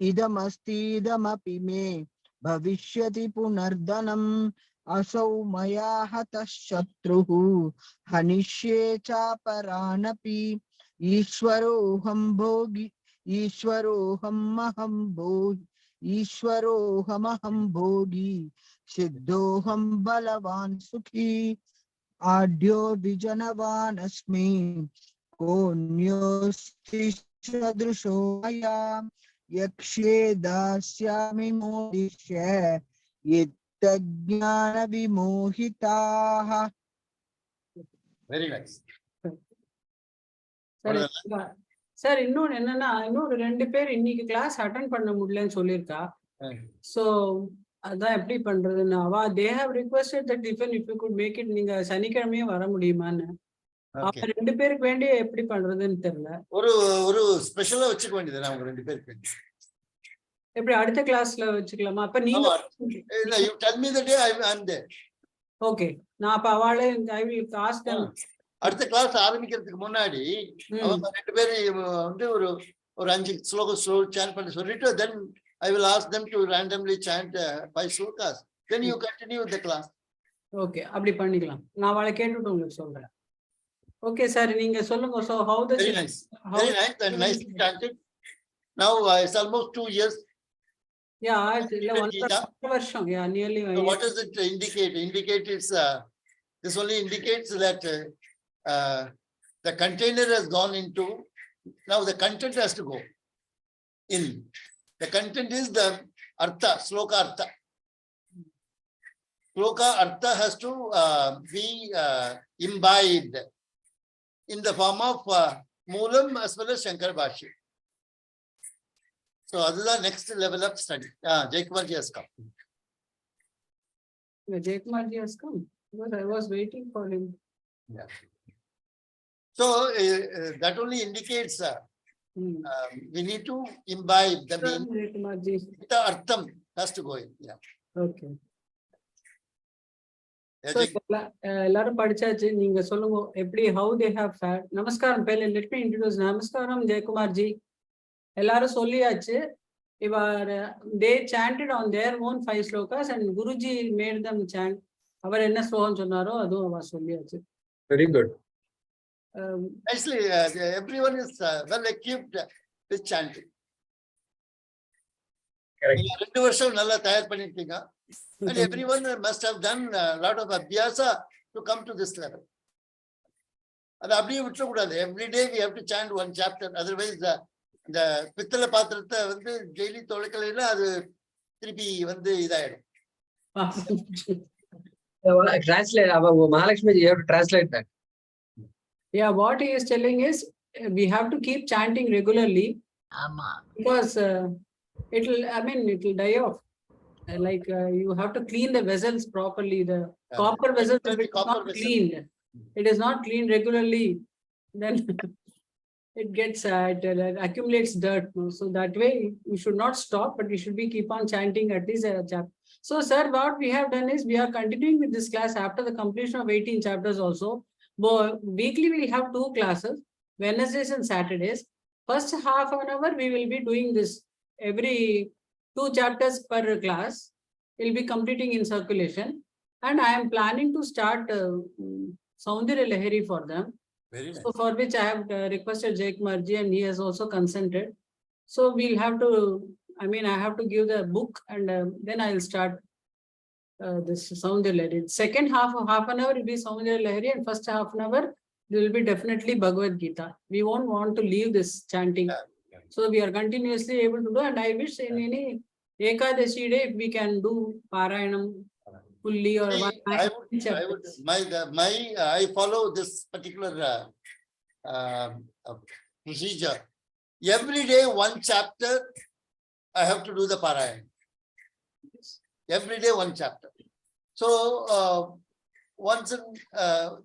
idamastidamapi me bhavishyati punardanam asau maya hatah shatruhu hanishye cha paranapi ishwaroham bhogi ishwaroham bhogi siddhoham balavan sukhi adyo vijanavan asmi konyosti sadrusho maya yakshe dasyami modishya yittajnana vimohitaha. Very nice. Sir இன்னொன்னு என்னன்னா, இன்னொரு 2 பேர் இன்னைக்கு class attend பண்ண முடியலன்னு சொல்லியிருக்கா. So அதான் எப்படி பண்றதுன்னு அவா they have requested that even if you could make it, நீங்க சனிக்கிழமையே வர முடியுமான்னு. அவங்க 2 பேருக்கு வேண்டி எப்படி பண்றதுன்னு தெரியல. ஒரு ஸ்பெஷலா வச்சுக்க வேண்டியது அவங்க 2 பேருக்கு. எப்படி அடுத்த கிளாஸ்ல வச்சுக்கலாமா? அப்ப நீங்க இல்ல, you tell me the day I'm there. Okay, நான் அப்ப அவளே I will ask them. அடுத்த கிளாஸ் ஆரம்பிக்கிறதுக்கு முன்னாடி அவங்க 2 பேரும் வந்து ஒரு 5 ஸ்லோகம் சாண்ட் பண்ணி சொல்லிட்டு then I will ask them to randomly chant 5 shlokas. Then you continue with the class. Okay, அப்படி பண்ணிக்கலாம். நான் அவளை கேட்டுட்டு உங்களுக்கு சொல்றேன். ஓகே சார், நீங்க சொல்லுங்க. So how the Very nice and nicely chanted. Now it's almost 2 years. Yeah, இல்ல 1 வருஷம். Yeah, nearly. So what does it indicate? This only indicates that the container has gone into, now the content has to go in. The content is the artha, shloka artha. Shloka artha has to be imbibed in the form of Moolam as well as Shankar Bhashya. So that is the next level of study. Jaykumarji has come. Jaykumarji has come. Because I was waiting for him. Yeah. So that only indicates we need to imbibe the meaning. The artham has to go in. Yeah. Okay. So எல்லாரும் படிச்சாச்சு. நீங்க சொல்லுங்க எப்படி how they have fared. நமஸ்காரம். let me introduce. நமஸ்காரம் ஜெயக்குமார்ஜி. எல்லாரும் சொல்லியாச்சு. They chanted on their own 5 shlokas and Guruji made them chant. அவர் என்ன ஸ்லோகம் சொன்னாரோ அதுவும் அவர் சொல்லியாச்சு. Very good. Actually, everyone is well equipped with chanting. Correct. 2 வருஷம் நல்லா தயார் பண்ணிருக்கீங்க. And everyone must have done a lot of abhyasa to come to this level. அது அப்படியே விட்டுற கூடாது. Every day we have to chant 1 chapter. Otherwise the பித்தளை பாத்திரத்தை வந்து டெய்லி தொலைக்கலைன்னா அது திருப்பி வந்து இதாயிடும். Translate. Mahalakshmi, you have to translate that. Yeah, what he is telling is we have to keep chanting regularly. Because it will die off. Like you have to clean the vessels properly. The copper vessels, if it is not cleaned, it is not cleaned regularly, then it gets it accumulates dirt. So that way we should not stop, but we should be keep on chanting at least a chapter. So sir, what we have done is we are continuing with this class after the completion of 18 chapters also. Weekly we will have 2 classes, Wednesdays and Saturdays. First half an hour we will be doing this. Every 2 chapters per class will be completing in circulation. And I am planning to start Saundarya Lahari for them. Very nice. So for which I have requested Jaykumarji and he has also consented. So we'll have to, I have to give the book and then I will start this Saundarya Lahari. Second half an hour will be Saundarya Lahari and first half an hour there will be definitely Bhagavad Gita. We won't want to leave this chanting. So we are continuously able to do, and I wish in any Ekadashi day if we can do Parayanam fully or I follow this particular procedure. Every day 1 chapter I have to do the Parayan. Every day 1 chapter. So once in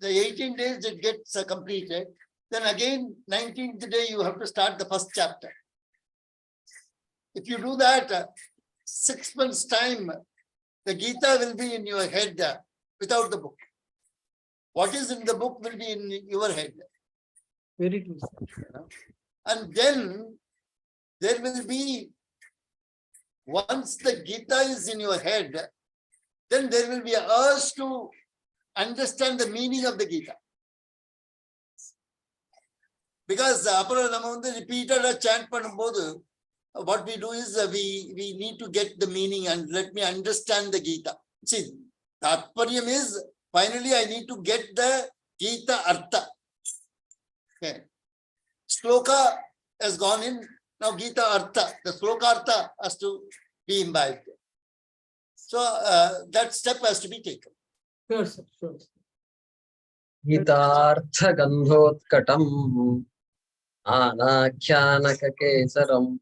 the 18 days it gets completed. Then again 19th day you have to start the first chapter. If you do that, 6 months time, the Gita will be in your head without the book. what is in the book will be in your head. Very true. And then there will be, once the Gita is in your head, then there will be an urge to understand the meaning of the Gita. Because repeated chant பண்ணும்போது, what we do is we need to get the meaning and let me understand the Gita. See, Tatparyam is finally I need to get the Gita Artha. Okay. Shloka has gone in, now Gita Artha, the Shloka Artha has to be imbibed. So that step has to be taken. Sure, sir. Sure. Gitartha gandhotkatam anakhyanakesaram.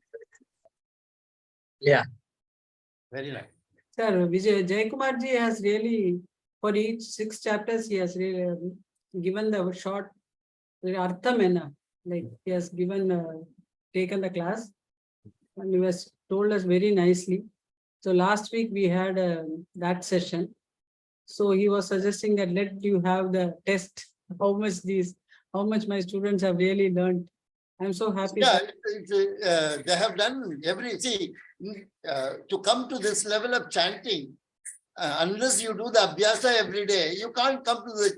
Yeah. Very nice. Sir, Vijay Jaykumarji has really, for each 6 chapters, he has really given the short Arthamena. Like he has given, taken the class and he has told us very nicely. So last week we had that session. So he was suggesting that let you have the test, how much my students have really learned. I'm so happy. Yeah, they have done to come to this level of chanting, unless you do the abhyasa every day, you can't come to the,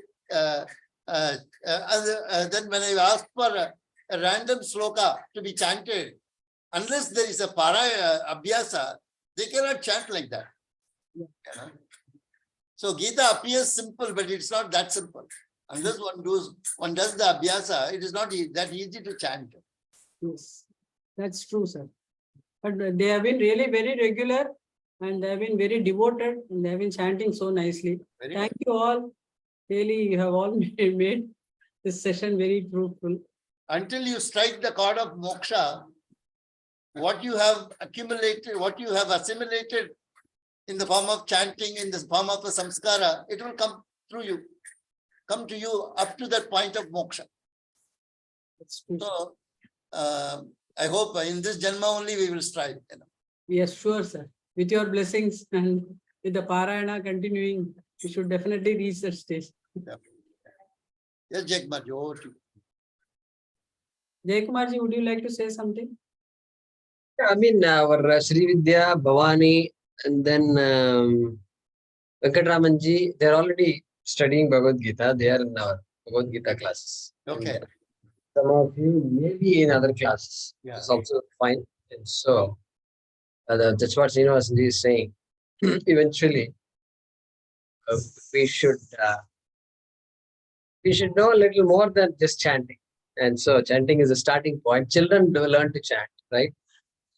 then when I ask for a random shloka to be chanted, unless there is a abhyasa, they cannot chant like that. Yeah. You know? So Gita appears simple, but it's not that simple. Unless one does the abhyasa, it is not that easy to chant. Yes, that's true, sir. But they have been really very regular and they have been very devoted and they have been chanting so nicely. Thank you all. Really, you have all made this session very fruitful. Until you strike the chord of moksha, what you have accumulated, what you have assimilated in the form of chanting, in the form of a samskara, it will come through you, come to you up to that point of moksha. So, I hope in this janma only we will strive. You know. Yes, sure, sir. With your blessings and with the Parayana continuing, we should definitely reach that stage. Yeah. Yes, Jaykumarji, over to you. Jaykumarji, would you like to say something? I mean, our Srividya, Bhavani, and then Venkatramanji, they're already studying Bhagavad Gita. They are in our Bhagavad Gita classes. Okay. And some of you may be in other classes. Yeah. It's also fine. And so that's what Srinivasan is saying. Eventually, we should know a little more than just chanting. And so chanting is a starting point. Children do learn to chant, right?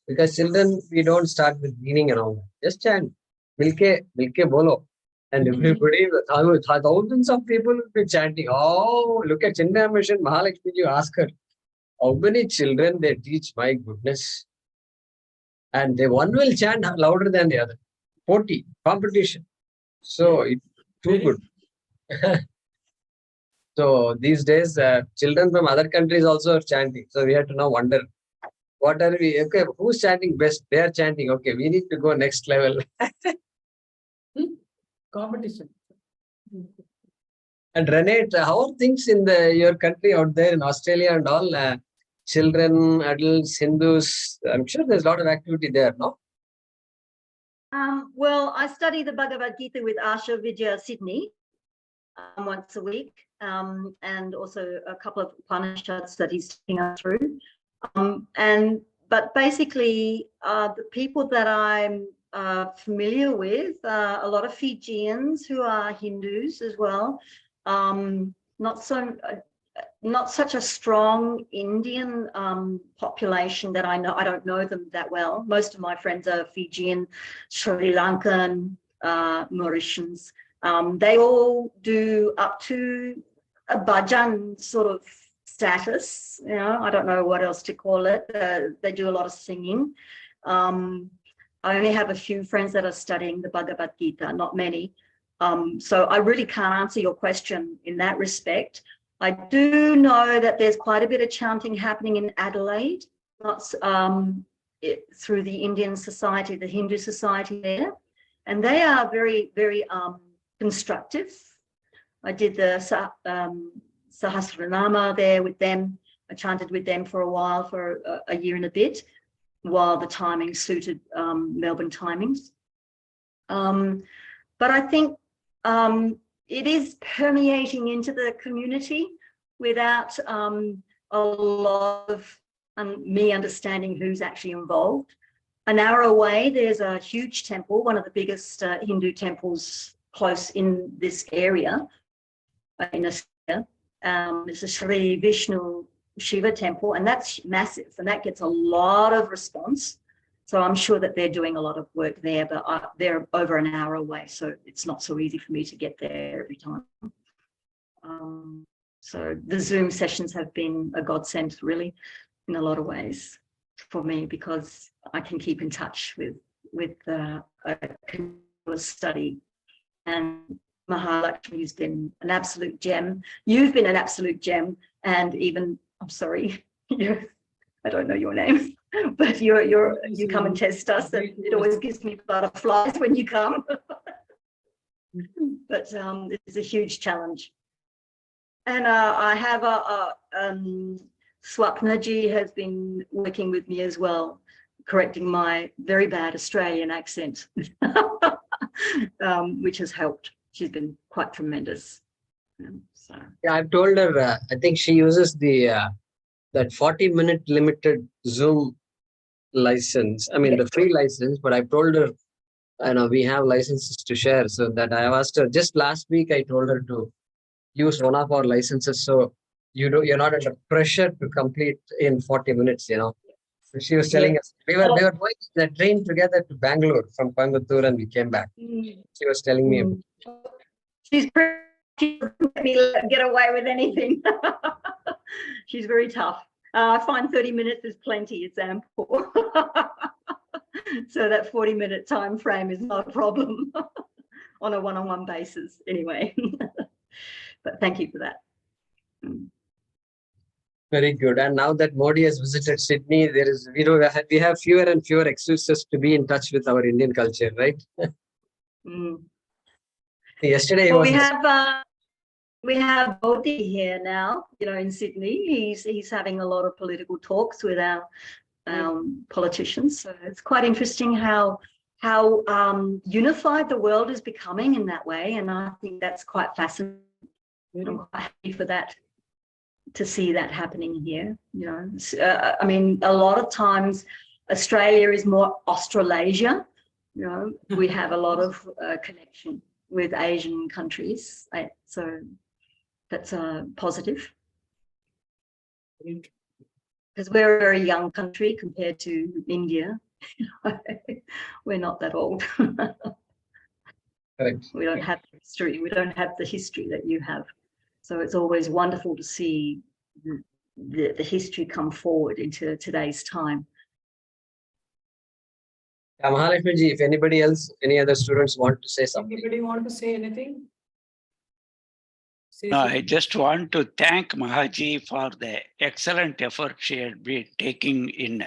Because children, we don't start with meaning and all that. Just chant. Milke bolo. And everybody, thousands of people will be chanting. Oh, look at Chinna Mission, Mahalakshmi, you ask her. How many children they teach, my goodness. And one will chant louder than the other. 40, competition. So it's too good. So these days, children from other countries also are chanting. So we have to now wonder, what are we? Okay, who's chanting best? They are chanting. Okay, we need to go next level. Competition. And Renate, how are things in your country out there in Australia and all? Children, adults, Hindus. I'm sure there's a lot of activity there, no? Well, I study the Bhagavad Gita with Asha Vijaya Sydney once a week, and also a couple of Upanishads that he's taking us through. But basically, the people that I'm familiar with, a lot of Fijians who are Hindus as well. Not such a strong Indian population that I know. I don't know them that well. Most of my friends are Fijian, Sri Lankan, Mauritians. They all do up to a bhajan sort of status. You know, I don't know what else to call it. They do a lot of singing. I only have a few friends that are studying the Bhagavad Gita, not many. So I really can't answer your question in that respect. I do know that there's quite a bit of chanting happening in Adelaide, through the Indian society, the Hindu society there. And they are very, very constructive. I did the Sahasranama there with them. I chanted with them for a while, for a year and a bit, while the timing suited Melbourne timings. But I think it is permeating into the community without a lot of me understanding who's actually involved. An hour away, there's a huge temple, one of the biggest Hindu temples close in this area, in Australia. It's a Sri Vishnu Shiva temple, and that's massive, and that gets a lot of response. So I'm sure that they're doing a lot of work there, but they're over an hour away, so it's not so easy for me to get there every time. So the Zoom sessions have been a godsend, really, in a lot of ways for me, because I can keep in touch with a continuous study. And Mahalakshmi has been an absolute gem. You've been an absolute gem, and even, I'm sorry, I don't know your name, but you come and test us, and it always gives me butterflies when you come. But it's a huge challenge. And I have Swapnaji has been working with me as well, correcting my very bad Australian accent, which has helped. She's been quite tremendous. So. Yeah, I've told her, I think she uses the that 40-minute limited Zoom license. I mean, the free license, but I've told her, we have licenses to share. So that I have asked her, just last week, I told her to use one of our licenses. So you're not under pressure to complete in 40 minutes, So she was telling us, we were going the train together to Bangalore from Coimbatore, and we came back. She was telling me. She's pretty, she doesn't let me get away with anything. She's very tough. I find 30 minutes is plenty, it's ample. So that 40-minute time frame is not a problem on a one-on-one basis anyway. But thank you for that. Very good. And now that Modi has visited Sydney, there is, we have fewer and fewer excuses to be in touch with our Indian culture, right? Yesterday, we have Modi here now, in Sydney. He's having a lot of political talks with our politicians. So it's quite interesting how unified the world is becoming in that way. And I think that's quite fascinating. I'm quite happy for that, to see that happening here. I mean, a lot of times Australia is more Australasia. We have a lot of connection with Asian countries. So that's positive. Because we're a very young country compared to India. We're not that old. Correct. We don't have history. We don't have the history that you have. So it's always wonderful to see the history come forward into today's time. Mahalakshmi ji, if any other students want to say something. Anybody want to say anything? No, I just want to thank Mahaji for the excellent effort she had been taking in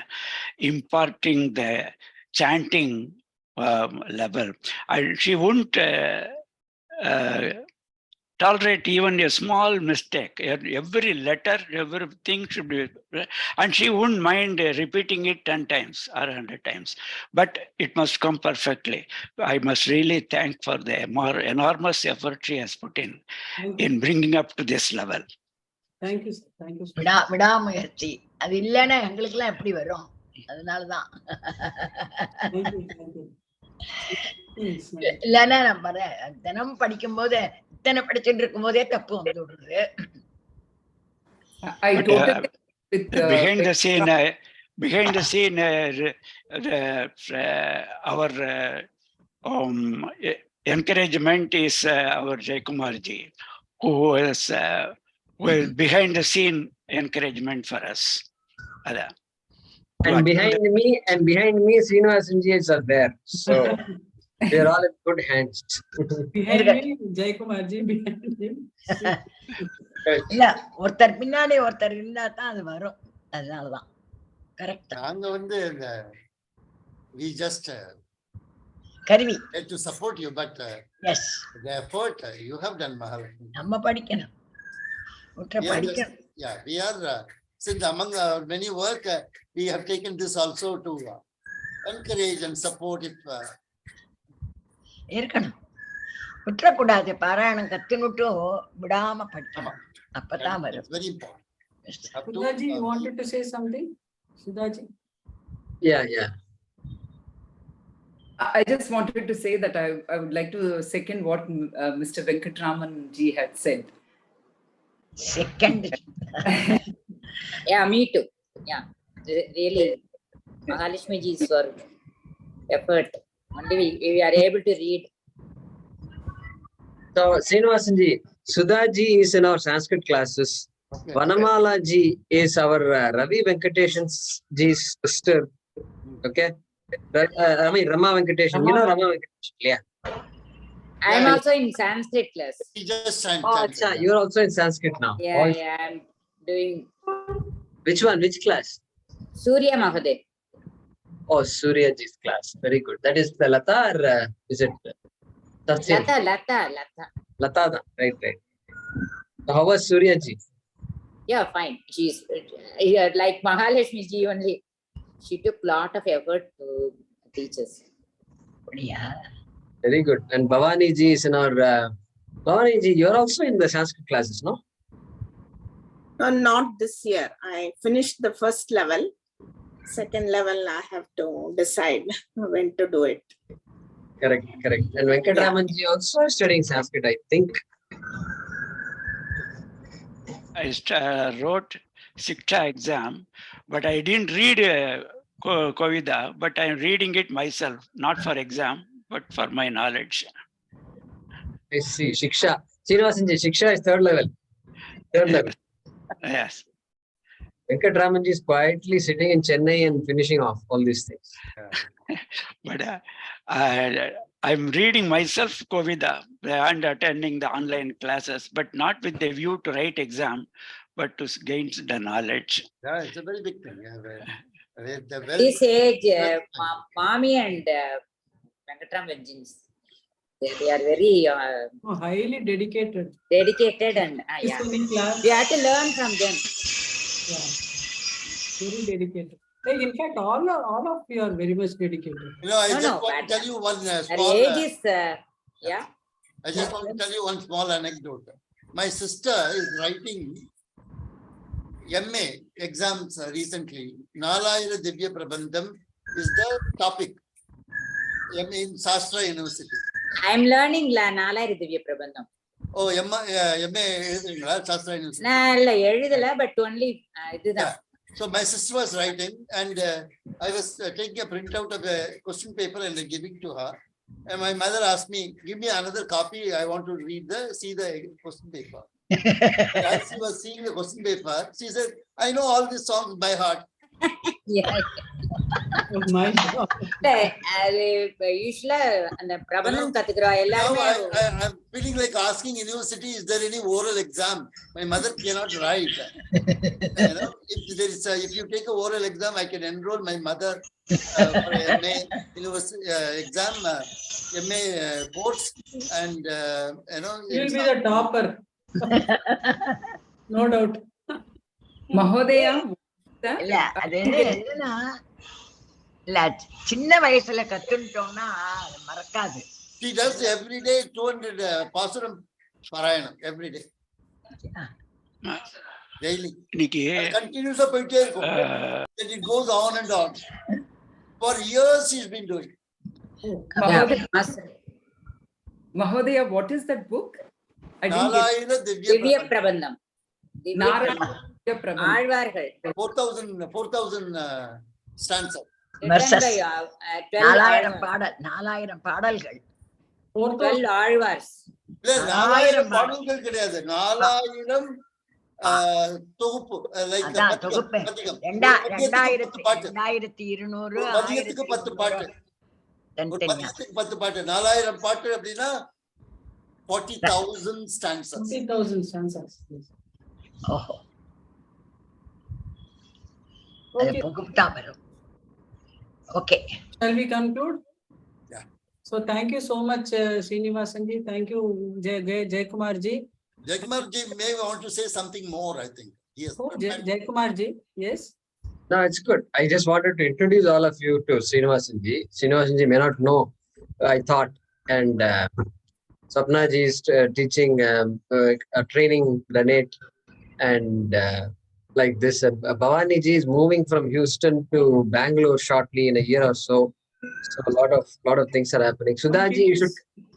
imparting the chanting level. She wouldn't tolerate even a small mistake. Every letter, everything should be, and she wouldn't mind repeating it 10 times or 100 times, but it must come perfectly. I must really thank for the more enormous effort she has put in bringing up to this level. Thank you. Thank you. விடாமுயற்சி அது இல்லைன்னா எங்களுக்கெல்லாம் எப்படி வரும்? அதனாலதான் இல்லைன்னா நம்ம தினம் படிக்கும் போது இத்தனை படிச்சுட்டு இருக்கும் போதே தப்பு வந்து விடுறது. Behind the scene, our encouragement is our Jai Kumar ji, who is behind the scene encouragement for us. And behind me, Srinivasan ji is there. So we are all in good hands. Behind me, Jai Kumar ji, behind him. இல்ல ஒருத்தர் பின்னாடி ஒருத்தர் இருந்தா தான் அது வரும். அதனாலதான் correct. நாங்க we just கருவி. To support you, but Yes. the effort you have done, Mahalakshmi. நம்ம படிக்கணும். உற்ற படிக்கணும். Yeah, we are, since among many work, we have taken this also to encourage and support it. இருக்கணும். விட்டுறக்கூடாது. பாராயணம் கத்துனுட்டு விடாம படிக்கணும். அப்பதான் வரும். It's very important. Sudhaji, you wanted to say something? Sudhaji? Yeah. I just wanted to say that I would like to second what Mr. Venkatraman ji had said. Second. Yeah, me too. Yeah, really, Mahalakshmi ji's work, effort. Only we are able to read. So, Srinivasan ji, Sudha ji is in our Sanskrit classes. Okay. Vanamala ji is our Ravi Venkatesan ji's sister. Okay. I mean, Rama Venkateshan. You know Rama Venkateshan, yeah. I am also in Sanskrit class. We just chanted. Oh, achha, you're also in Sanskrit now. Yeah, I'm doing Which one? Which class? Surya Mahadev. Oh, Surya ji's class. Very good. That is the Lata or is it? Satyam? Lata. Lata, right. So how was Surya ji? Yeah, fine. She's like Mahalakshmi ji only. She took lot of effort to teach us. Very good. And Bhavani ji is in our. Bhavani ji, you're also in the Sanskrit classes, no? Not this year. I finished the first level. Second level, I have to decide when to do it. Correct. And Venkatraman ji also studying Sanskrit, I think. I wrote Shiksha exam, but I didn't read Kovida, but I'm reading it myself, not for exam, but for my knowledge. I see. Shiksha. Srinivasan ji, Shiksha is third level. Yes. Venkatraman ji is quietly sitting in Chennai and finishing off all these things. But I'm reading myself Kovida and attending the online classes, but not with the view to write exam, but to gain the knowledge. Yeah, it's a very big thing. This age, Mami and Venkatraman ji, they are very Highly dedicated. dedicated and yeah. We have to learn from them. Yeah. Very dedicated. Like, in fact, all of you are very much dedicated. You know, I No, just no, want to but tell you one Her small. age is yeah. I just want to tell you one small anecdote. My sister is writing MA exams recently. Nalayana Divya Prabandham is the topic in Shastra University. I am learning Nalayana Divya Prabandham. Oh, MA எழுதுறீங்களா Shastra University? நான் எழுதல, but only இதுதான். So my sister was writing, and I was taking a printout of a question paper and giving to her. And my mother asked me, "Give me another copy. I want to see the question paper." As she was seeing the question paper, she said, "I know all these songs by heart." Yeah. Oh my God. Usually அந்த பிரபந்தம் கத்துக்கிறோம் Now எல்லாரும். I'm feeling like asking university, is there any oral exam? My mother cannot write. You know, if you take a oral exam, I can enroll my mother for MA university exam, MA boards, and you know. You will be the topper. No doubt. Mahodaya. இல்ல அது என்னன்னா இல்ல சின்ன வயசுல கத்துட்டோம்னா அது மறக்காது. She does every day 200 Pasuram Parayanam every day. Daily. Continuous போயிட்டே இருக்கும். And it goes on and on. For years she's been doing. Mahodaya, what is that book? Nalayana Divya Prabandham. ஆழ்வார்கள் 4000 stanzas. 4000 பாடல்கள். 12 ஆழ்வார்ஸ். இல்ல 4000 பாடல்கள் கிடையாது, 4000 தொகுப்பு. லைக் தொகுப்பு 2200 பதியத்துக்கு 10 பாட்டு, ஒரு பதியத்துக்கு 10 பாட்டு. 4000 பாட்டு அப்படின்னா 40,000 stanzas. 40,000 stanzas. ஓஹோ. Okay. Okay. Shall we conclude? Yeah. So thank you so much, Srinivasan ji. Thank you, Jai Kumar ji. Jaikumar ji may want to say something more, I think. Yes. Oh, Jai Kumar ji. Yes. No, it's good. I just wanted to introduce all of you to Srinivasan ji. Srinivasan ji may not know, I thought, and Sapna ji is teaching a training grenade, and like this. Bhavani ji is moving from Houston to Bangalore shortly in a year or so. So a lot of things are happening. Sudha ji,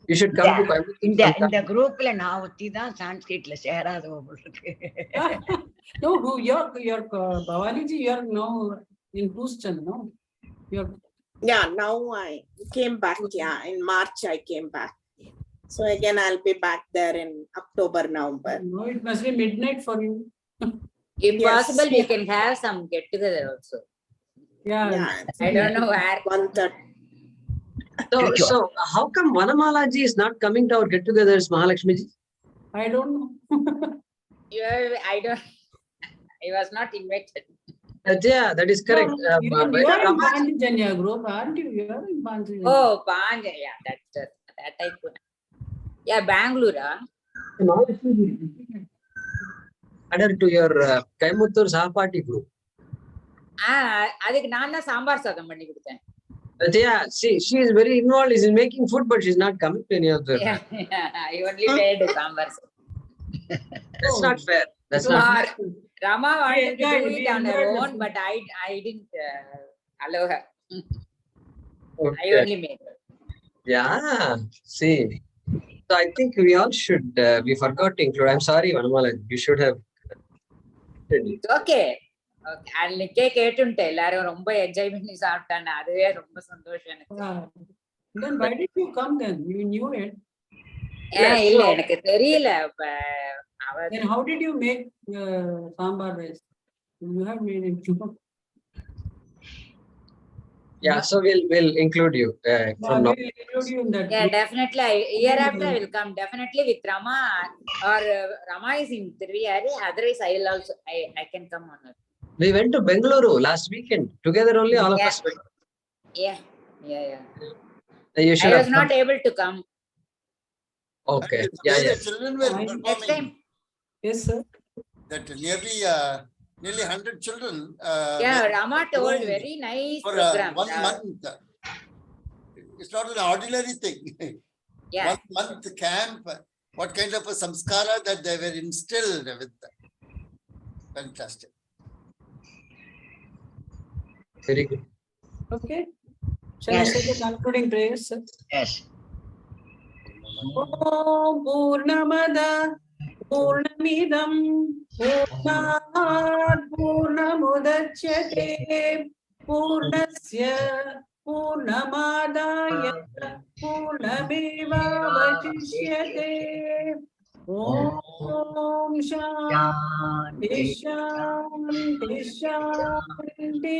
you should come to Coimbatore. இந்த குரூப்ல நான் ஒத்தி தான் சான்ஸ்கிரிட்ல சேராத உங்களுக்கு. No, who you're Bhavani ji, you're now in Houston, no? Yeah, now I came back. Yeah, in March I came back. So again, I'll be back there in October, November. No, it must be midnight for you. If possible, we can have some get together also. Yeah. I don't know where. 1:30. So how come Vanamala ji is not coming to our get-togethers, Mahalakshmi ji? I don't know. I was not invited. Yeah, that is correct. You are in Panjanya group, aren't you? You are in Panjanya. Oh, Panja, yeah, that I could. Yeah, Bangalore. Added to your Coimbatore Sahapati group. அதுக்கு நான் தான் சாம்பார் சாதம் பண்ணி கொடுத்தேன். Yeah, she is very involved. She's making food, but she's not coming to any of the. Yeah, I only made sambar. That's not fair. That's not fair. Rama wanted to do it on her own, but I didn't allow her. Okay. I only made her. Yeah, see. So I think we all should. We forgot to include. I'm sorry, Vanamala. You should have. It's okay. அன்னைக்கே கேட்டுட்டேன் எல்லாரும் ரொம்ப enjoy பண்ணி சாப்பிட்டாங்க. அதுவே ரொம்ப சந்தோஷம் எனக்கு. Then why did you come then? You knew it. இல்ல எனக்கு தெரியல. Then how did you make sambar rice? You have made it too. Yeah, so we'll include you from now. We'll include you in that. Yeah, definitely. Year after I will come. Definitely with Rama, or Rama is in Tiruviyari. Otherwise, I will also. I can come on it. We went to Bengaluru last weekend together. Only all of us went. Yeah. You should I have was not able to come. Okay. The children were performing. Next time. Yes, sir. That nearly 100 children. Yeah, Rama told very nice for program. 1 month. It's not an ordinary thing. Yeah. 1 month camp. What kind of a samskara that they were instilled with. Fantastic. Very good. Okay. Shall I say the concluding prayers, sir? Yes. Om Purnamada Purnamidam Purnat Purnamudachyate Purnasya Purnamadaya Purnameva Vashishyate. Om Shanti Shanti Shanti.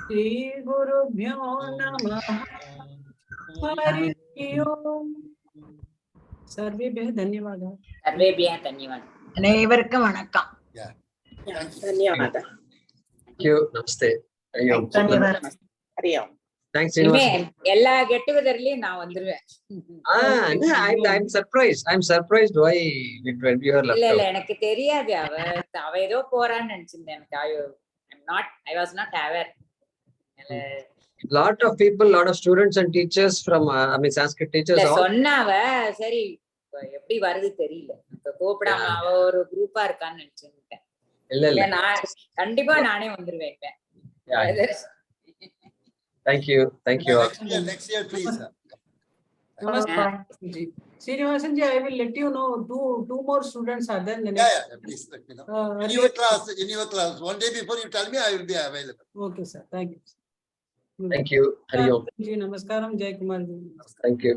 Shri Gurubhyo Namah. Hari Om. Sarvebhyah dhanyavadah. Sarvebhyah dhanyavadah. அனைவருக்கும் வணக்கம். Yeah. ಧನ್ಯವಾದ. Thank you. Namaste. Hari Om. Thanks, Srinivasan. எல்லா get டுகெதர்லயும் நான் வந்துருவேன். I'm surprised. I'm surprised why you are left இல்ல out. எனக்கு தெரியாது. அவ ஏதோ போறான்னு நினைச்சிருந்தேன். எனக்கு I was not aware. Lot of people, lot of students and teachers from Sanskrit teachers. சொன்னாவ சரி எப்படி வருது தெரியல. கூப்பிடாம அவ ஒரு குரூப்பா இருக்கான்னு நினைச்சிருந்தேன். இல்ல நான் கண்டிப்பா நானே வந்துருவேன். Thank you. Thank you. Next year, please. Namaskar. Srinivasan ji, I will let you know. Two more students are there. Yeah, please let me know. In your class, one day before you tell me, I will be available. Okay, sir. Thank you. Thank you. Hari Om. Namaskaram, Jai Kumar ji. Thank you.